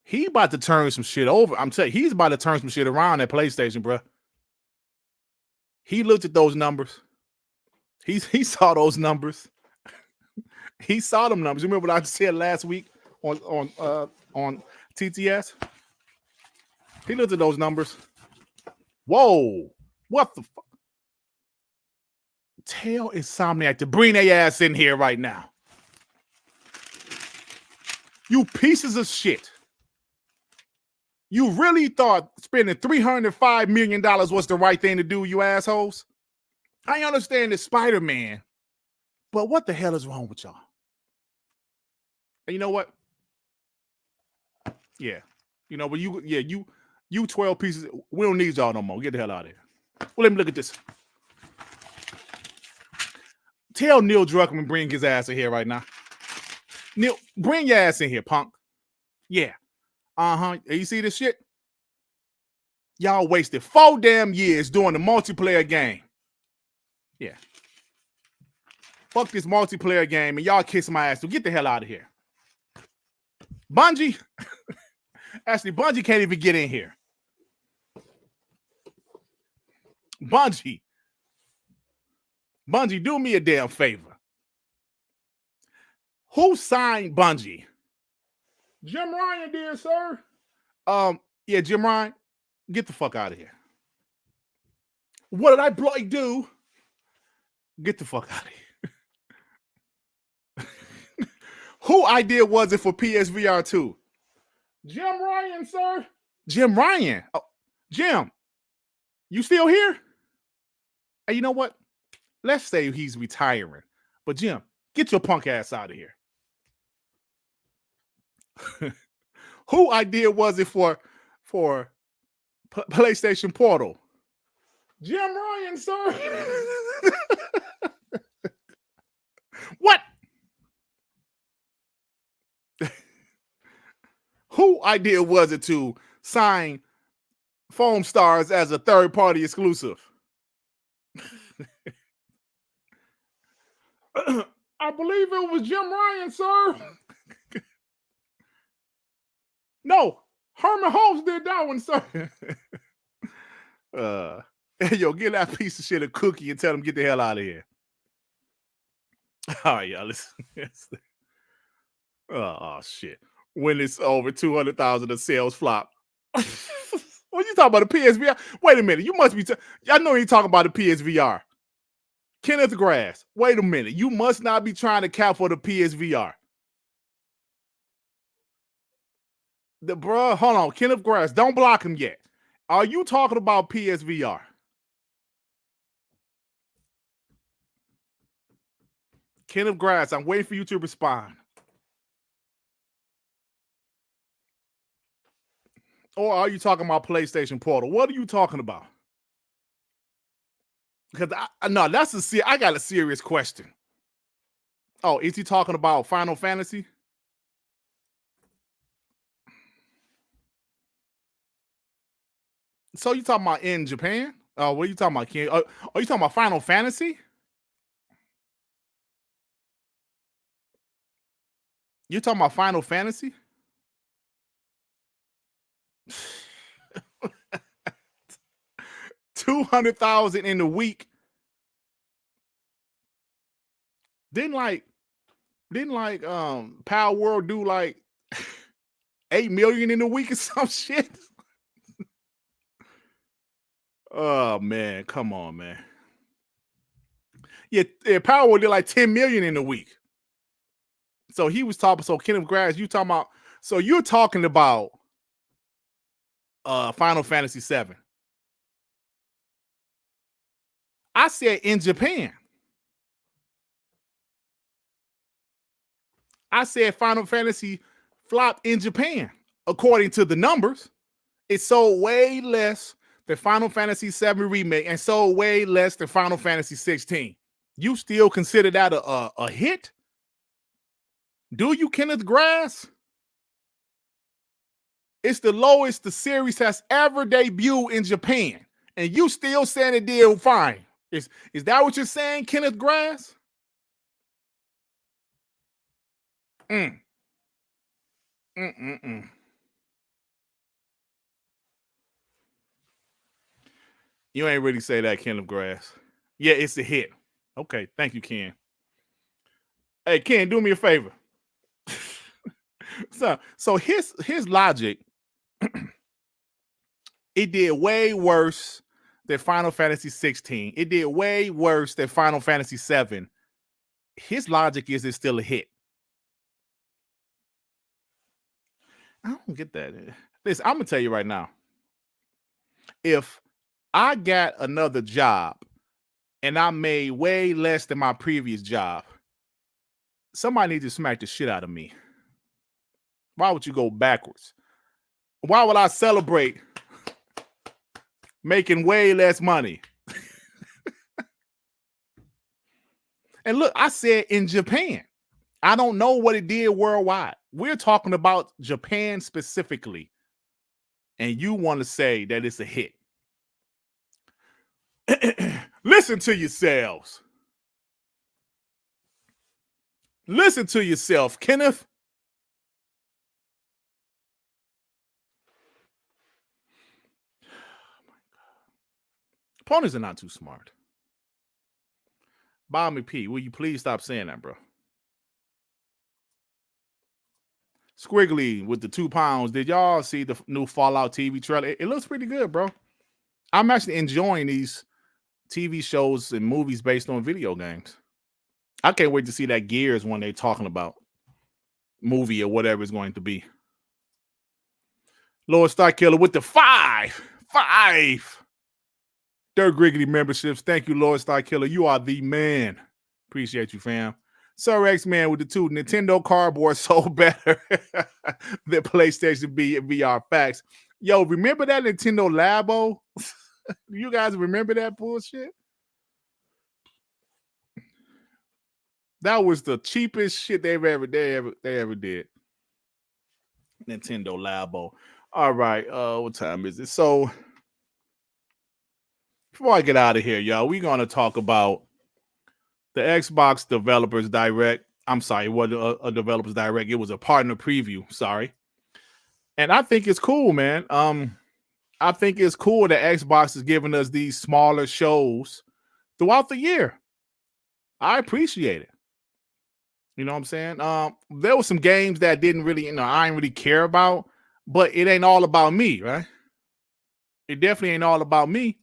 He about to turn some shit over. I'm telling you, he's about to turn some shit around at PlayStation, bro. He looked at those numbers. He saw those numbers. He saw them numbers. You remember what I said last week on TTS? He looked at those numbers. Whoa. What the fuck? Tell Insomniac to bring their ass in here right now. You pieces of shit. You really thought spending $305 million was the right thing to do, you assholes? I understand it's Spider-Man, but what the hell is wrong with y'all? And you know what? Yeah. But you 12 pieces, we don't need y'all no more. Get the hell out of here. Well, let me look at this. Tell Neil Druckmann bring his ass in here right now. Neil, bring your ass in here, punk. Yeah. You see this shit? Y'all wasted 4 damn years doing the multiplayer game. Yeah. Fuck this multiplayer game and y'all kiss my ass. So get the hell out of here. Bungie. Actually, Bungie can't even get in here. Bungie, do me a damn favor. Who signed Bungie? Jim Ryan did, sir. Yeah, Jim Ryan, get the fuck out of here. What did I bloody do? Get the fuck out of here. Who idea was it for PSVR 2? Jim Ryan, sir. Jim Ryan. Oh, Jim, you still here? Hey, you know what? Let's say he's retiring. But Jim, get your punk ass out of here. Who idea was it for PlayStation Portal? Jim Ryan, sir. What? idea was it to sign Foam Stars as a third-party exclusive? I believe it was Jim Ryan, sir. No, Herman Holmes did that one, sir. Hey, yo, give that piece of shit a cookie and tell him get the hell out of here. All right, y'all. Listen. Oh shit. When it's over 200,000 of sales flop. What you talking about, the PSVR? Wait a minute. You must be I know you talking about the PSVR. Kenneth Grass. Wait a minute. You must not be trying to cap for the PSVR. Hold on. Kenneth Grass. Don't block him yet. Are you talking about PSVR? Kenneth Grass, I'm waiting for you to respond. Or are you talking about PlayStation Portal? What are you talking about? Because no, I got a serious question. Oh, is he talking about Final Fantasy? So you talking about in Japan? What are you talking about, Ken? Are you talking about Final Fantasy? You're talking about Final Fantasy? $200,000 in a week. Didn't Palworld do like 8 million in a week or some shit? Oh man, come on, man. Yeah, Palworld did like 10 million in a week. So he was talking. So Kenneth Grass, you talking about? So you're talking about Final Fantasy 7. I said in Japan. I said Final Fantasy flopped in Japan. According to the numbers, it sold way less than Final Fantasy 7 Remake and sold way less than Final Fantasy 16. You still consider that a hit? Do you, Kenneth Grass? It's the lowest the series has ever debuted in Japan. And you still saying it did fine. Is that what you're saying, Kenneth Grass? You ain't really say that, Kenneth Grass. Yeah, it's a hit. Okay, thank you, Ken. Hey, Ken, do me a favor. So his logic, it did way worse than Final Fantasy 16. It did way worse than Final Fantasy 7. His logic is it's still a hit. I don't get that. Listen, I'm gonna tell you right now. If I got another job and I made way less than my previous job, somebody needs to smack the shit out of me. Why would you go backwards? Why would I celebrate making way less money? And look, I said in Japan. I don't know what it did worldwide. We're talking about Japan specifically. And you want to say that it's a hit. Listen to yourselves. Listen to yourself, Kenneth. Oh my God. Opponents are not too smart. Bobby P, will you please stop saying that, bro? Squiggly with the 2 pounds. Did y'all see the new Fallout TV trailer? It looks pretty good, bro. I'm actually enjoying these TV shows and movies based on video games. I can't wait to see that Gears one they're talking about. Movie or whatever it's going to be. Lord Starkiller with the 5. Dirt Griggity memberships. Thank you, Lord Starkiller. You are the man. Appreciate you, fam. Sir X-Man with the 2. Nintendo cardboard sold better than PlayStation VR. Facts. Yo, remember that Nintendo Labo? You guys remember that bullshit? That was the cheapest shit they ever did. Nintendo Labo. All right. What time is it? So before I get out of here, y'all, we're gonna talk about the Xbox Developers Direct. I'm sorry, it wasn't a Developers Direct. It was a partner preview. Sorry. And I think it's cool, man. I think it's cool that Xbox is giving us these smaller shows throughout the year. I appreciate it. You know what I'm saying? There were some games that didn't really, I didn't really care about, but it ain't all about me, right? It definitely ain't all about me.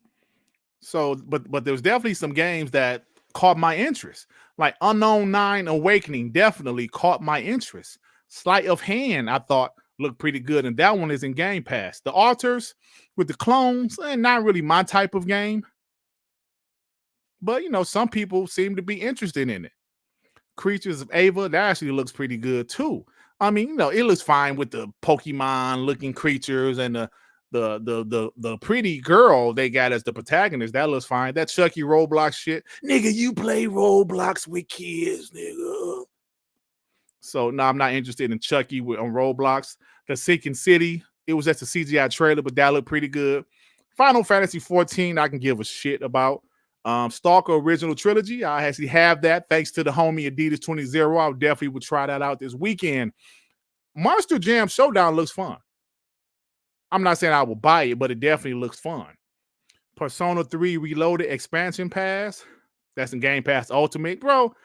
So, but there was definitely some games that caught my interest. Like Unknown 9 Awakening definitely caught my interest. Sleight of Hand, I thought looked pretty good, and that one is in Game Pass. The Altars with the clones, not really my type of game. But some people seem to be interested in it. Creatures of Ava, that actually looks pretty good too. I mean, it looks fine with the Pokemon looking creatures and the pretty girl they got as the protagonist. That looks fine. That Chucky Roblox shit, nigga, you play Roblox with kids, nigga. So no, I'm not interested in Chucky on Roblox. The Sinking City, it was just a CGI trailer, but that looked pretty good. Final Fantasy 14, I can give a shit about. Stalker Original Trilogy, I actually have that thanks to the homie Adidas 20. I definitely would try that out this weekend. Monster Jam Showdown looks fun. I'm not saying I will buy it, but it definitely looks fun. Persona 3 Reloaded Expansion Pass, that's in Game Pass Ultimate. Bro,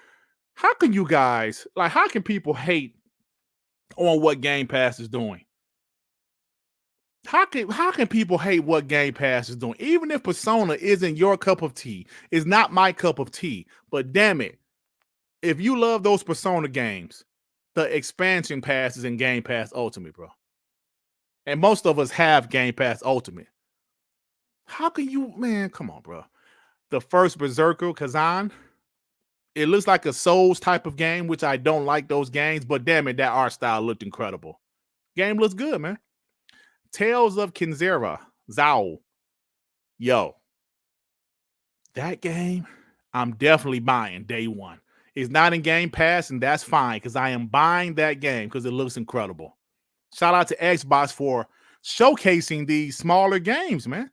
how can you guys, how can people hate on what Game Pass is doing? How can people hate what Game Pass is doing? Even if Persona isn't your cup of tea, it's not my cup of tea. But damn it, if you love those Persona games, the expansion pass is in Game Pass Ultimate, bro. And most of us have Game Pass Ultimate. How can you, man? Come on, bro. The first Berserker Kazan, it looks like a Souls type of game, which I don't like those games. But damn it, that art style looked incredible. Game looks good, man. Tales of Kinzera, Zao. Yo, that game, I'm definitely buying day one. It's not in Game Pass, and that's fine because I am buying that game because it looks incredible. Shout out to Xbox for showcasing these smaller games, man.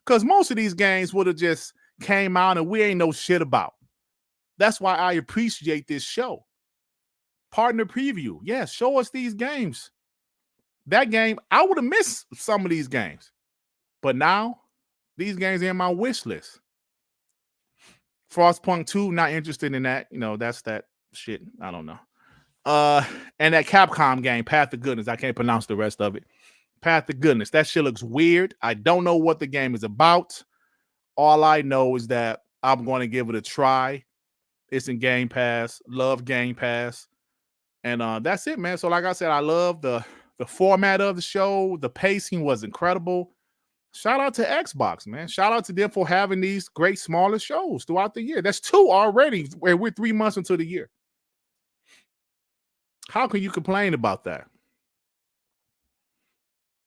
Because most of these games would have just came out and we ain't know shit about. That's why I appreciate this show. Partner preview. Yeah, show us these games. That game, I would have missed some of these games. But now, these games are in my wish list. Frostpunk 2, not interested in that. That's that shit. I don't know. And that Capcom game, Path of Goodness. I can't pronounce the rest of it. Path of Goodness. That shit looks weird. I don't know what the game is about. All I know is that I'm going to give it a try. It's in Game Pass. Love Game Pass. And that's it, man. So like I said, I love the format of the show. The pacing was incredible. Shout out to Xbox, man. Shout out to them for having these great smaller shows throughout the year. That's 2 already. We're 3 months into the year. How can you complain about that?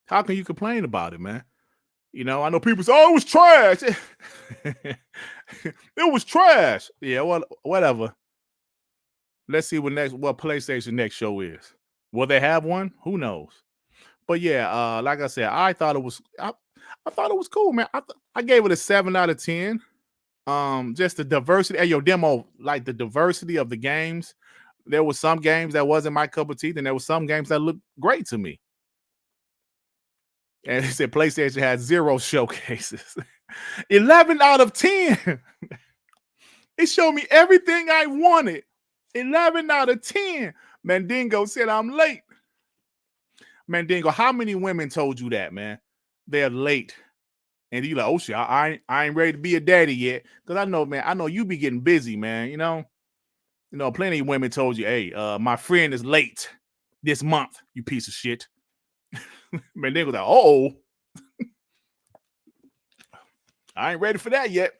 How can you complain about it, man? I know people say, oh, it was trash. It was trash. Yeah, well, whatever. Let's see what PlayStation next show is. Will they have one? Who knows? But yeah, like I said, I thought it was cool, man. I gave it a 7 out of 10. Just the diversity. Hey, your demo, like the diversity of the games. There were some games that wasn't my cup of tea, and there were some games that looked great to me. And he said PlayStation had 0 showcases. 11 out of 10. It showed me everything I wanted. 11 out of 10. Mandingo said I'm late. Mandingo, how many women told you that, man? They're late. And you like, oh shit, I ain't ready to be a daddy yet. Because I know, man, you be getting busy, man. Plenty of women told you, hey, my friend is late this month, you piece of shit. Mandingo's like, oh, I ain't ready for that yet.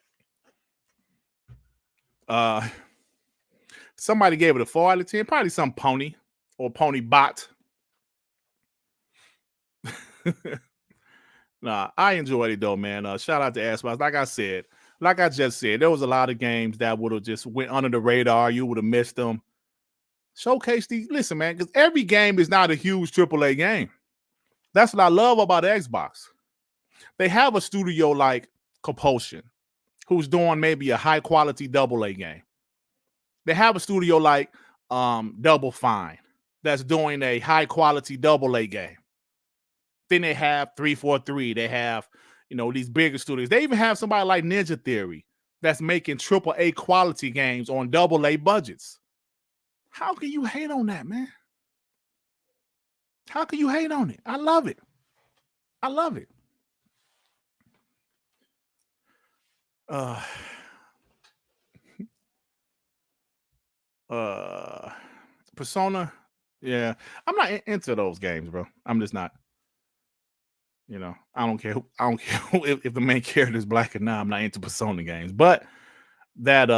Somebody gave it a 4 out of 10, probably some pony or pony bot. Nah, I enjoyed it though, man. Shout out to Xbox. Like I just said, there was a lot of games that would have just went under the radar. You would have missed them. Showcase these. Listen, man, because every game is not a huge AAA game. That's what I love about Xbox. They have a studio like Compulsion, who's doing maybe a high quality AA game. They have a studio like Double Fine that's doing a high quality AA game. Then they have 343. They have, these bigger studios. They even have somebody like Ninja Theory that's making AAA quality games on AA budgets. How can you hate on that, man? How can you hate on it? I love it. I love it. Persona, yeah. I'm not into those games, bro. I'm just not. I don't care. I don't care if the main character is black or not. I'm not into Persona games. But that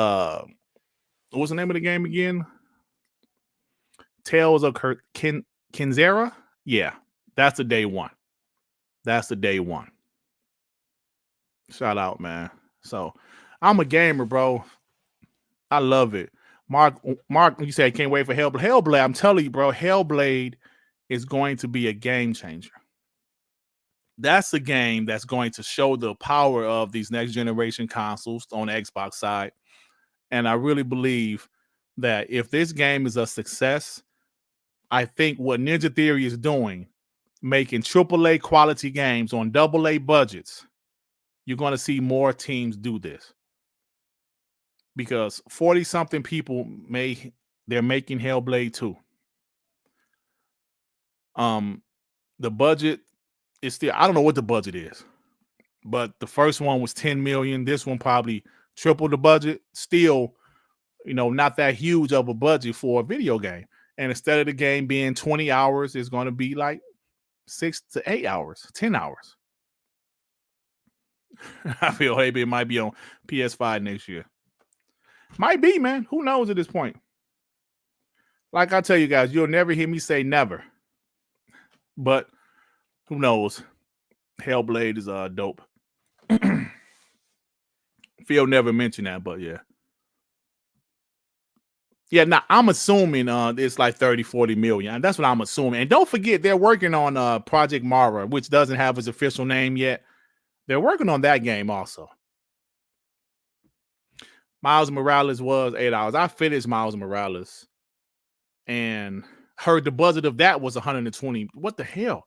what's the name of the game again? Tales of Kinzera? Yeah, that's the day one. That's the day one. Shout out, man. So I'm a gamer, bro. I love it. Mark, you say I can't wait for Hellblade. Hellblade, I'm telling you, bro, Hellblade is going to be a game changer. That's a game that's going to show the power of these next generation consoles on the Xbox side. And I really believe that if this game is a success, I think what Ninja Theory is doing, making AAA quality games on AA budgets, you're going to see more teams do this. Because 40-something people they're making Hellblade 2. The budget is still, I don't know what the budget is, but the first one was 10 million. This one probably triple the budget. Still, not that huge of a budget for a video game. And instead of the game being 20 hours, it's going to be like 6 to 8 hours, 10 hours. I feel maybe it might be on PS5 next year. Might be, man. Who knows at this point? Like I tell you guys, you'll never hear me say never. But who knows? Hellblade is dope. Phil never mentioned that, but yeah. Yeah, now I'm assuming it's like 30, 40 million. That's what I'm assuming. And don't forget, they're working on Project Mara, which doesn't have its official name yet. They're working on that game also. Miles Morales was 8 hours. I finished Miles Morales and heard the budget of that was 120. What the hell?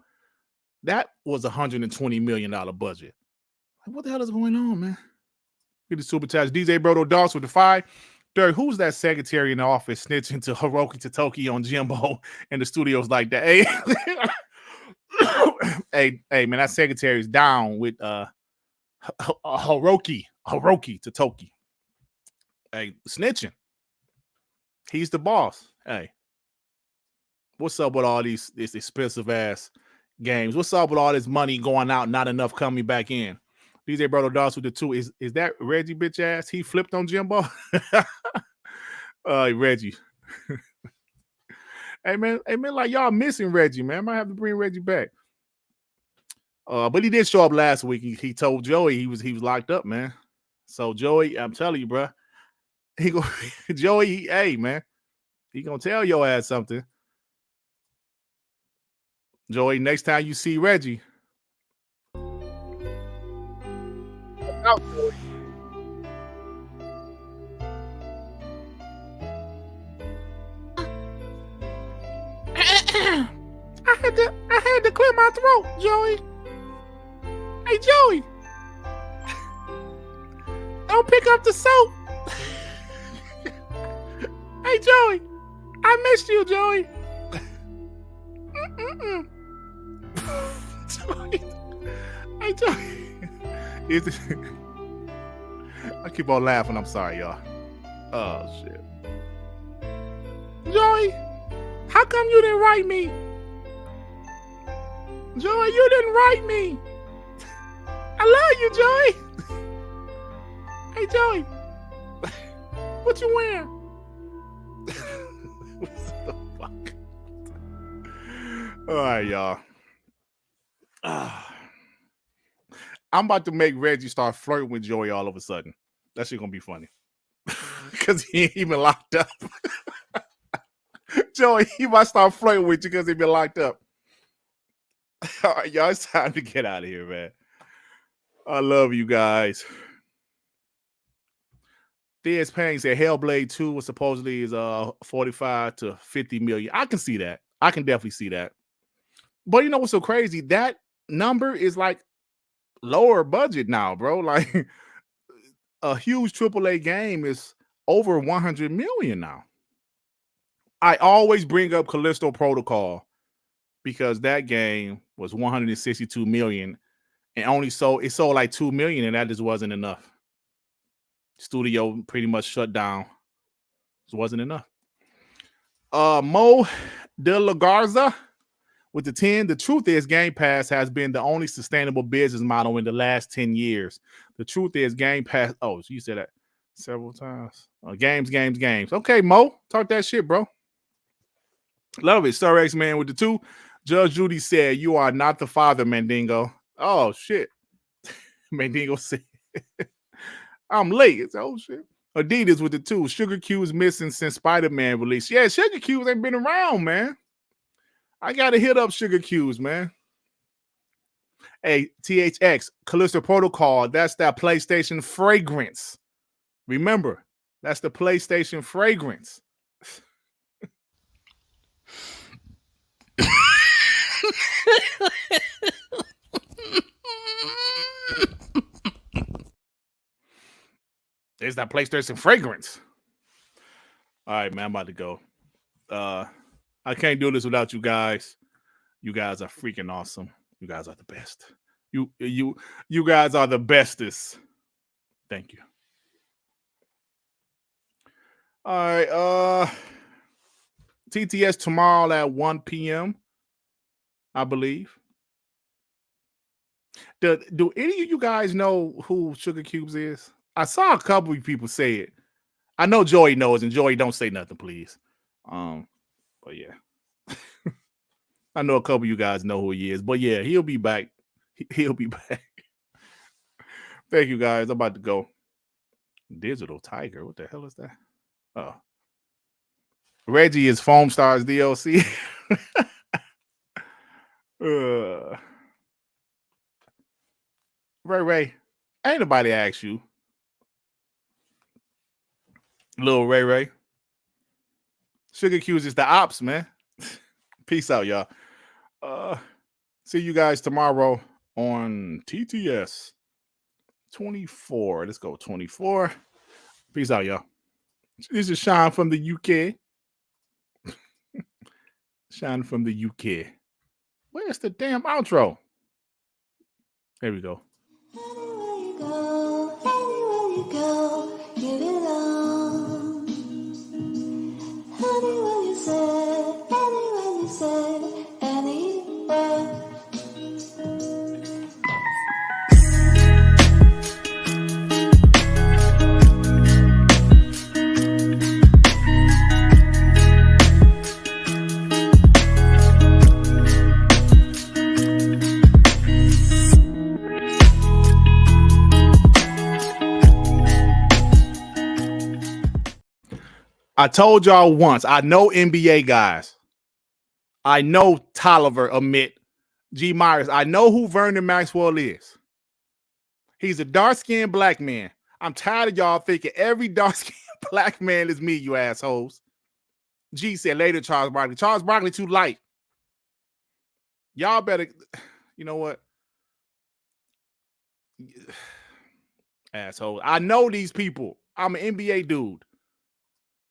That was $120 million budget. What the hell is going on, man? Get the super chats. DJ Brodo Dogs with the 5. Dirk, who's that secretary in the office snitching to Hiroki Totoki on Jimbo and the studios like that? Hey, hey, man, that secretary's down with Hiroki Totoki. Hey, snitching. He's the boss. Hey, what's up with all these expensive ass games? What's up with all this money going out, not enough coming back in? DJ Brother Dogs with the 2. Is that Reggie bitch ass? He flipped on Jimbo. Reggie. hey man, like y'all missing Reggie, man. I might have to bring Reggie back. But he did show up last week. He told Joey he was locked up, man. So Joey, I'm telling you, bro. Joey, hey man, he gonna tell your ass something. Joey, next time you see Reggie, out, Joey. I had to clear my throat, Joey. Hey, Joey, don't pick up the soap. Hey, Joey, I missed you, Joey. Joey. Hey, Joey. I keep on laughing. I'm sorry, y'all. Oh, shit. Joey, how come you didn't write me? Joey, you didn't write me. I love you, Joey. Hey, Joey. What you wearing? What the fuck? All right, y'all. I'm about to make Reggie start flirting with Joey all of a sudden. That shit gonna be funny. Because he ain't even locked up. Joey, he might start flirting with you because he been locked up. All right, y'all, it's time to get out of here, man. I love you guys. There's Payne said Hellblade 2 was supposedly is 45 to 50 million. I can see that. I can definitely see that. But you know what's so crazy? That number is like lower budget now, bro. Like a huge AAA game is over 100 million now. I always bring up Callisto Protocol because that game was 162 million and only sold like 2 million, and that just wasn't enough. Studio pretty much shut down. It wasn't enough. Mo de la Garza with the 10. The truth is Game Pass has been the only sustainable business model in the last 10 years. The truth is Game Pass. Oh, you said that several times. Games. Okay, Mo, talk that shit, bro. Love it. Star X Man with the 2. Judge Judy said, "You are not the father, Mandingo." Oh, shit. Mandingo said, "I'm late." It's oh, shit. Adidas with the 2. Sugar Cube's missing since Spider-Man release. Yeah, Sugar Cubes ain't been around, man. I got to hit up Sugar Cubes, man. Hey, THX, Callisto Protocol, that's that PlayStation fragrance. Remember, that's the PlayStation fragrance. There's that PlayStation fragrance. All right, man, I'm about to go. I can't do this without you guys. You guys are freaking awesome. You guys are the best. You guys are the bestest. Thank you. All right, TTS tomorrow at 1 p.m. I believe. Do any of you guys know who Sugar Cubes is? I saw a couple of people say it. I know Joey knows, and Joey, don't say nothing, please. But yeah. I know a couple of you guys know who he is, but yeah, he'll be back. He'll be back. Thank you, guys. I'm about to go. Digital Tiger. What the hell is that? Oh. Reggie is Foam Stars DLC. Ray, ain't nobody ask you. Little Ray. Sugar Cubes is the ops, man. Peace out, y'all. See you guys tomorrow on TTS 24. Let's go 24. Peace out, y'all. This is Sean from the UK. Sean from the UK. Where's the damn outro? There we go. Anywhere you go, you belong. Anywhere you say, anywhere. I told y'all once, I know NBA guys. I know Tolliver, Amit, G. Myers. I know who Vernon Maxwell is. He's a dark-skinned black man. I'm tired of y'all thinking every dark-skinned black man is me, you assholes. G said later, Charles Barkley. Charles Barkley too light. Y'all better, you know what? Asshole. I know these people. I'm an NBA dude.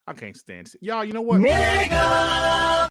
I can't stand it. Y'all, you know what? Nigga!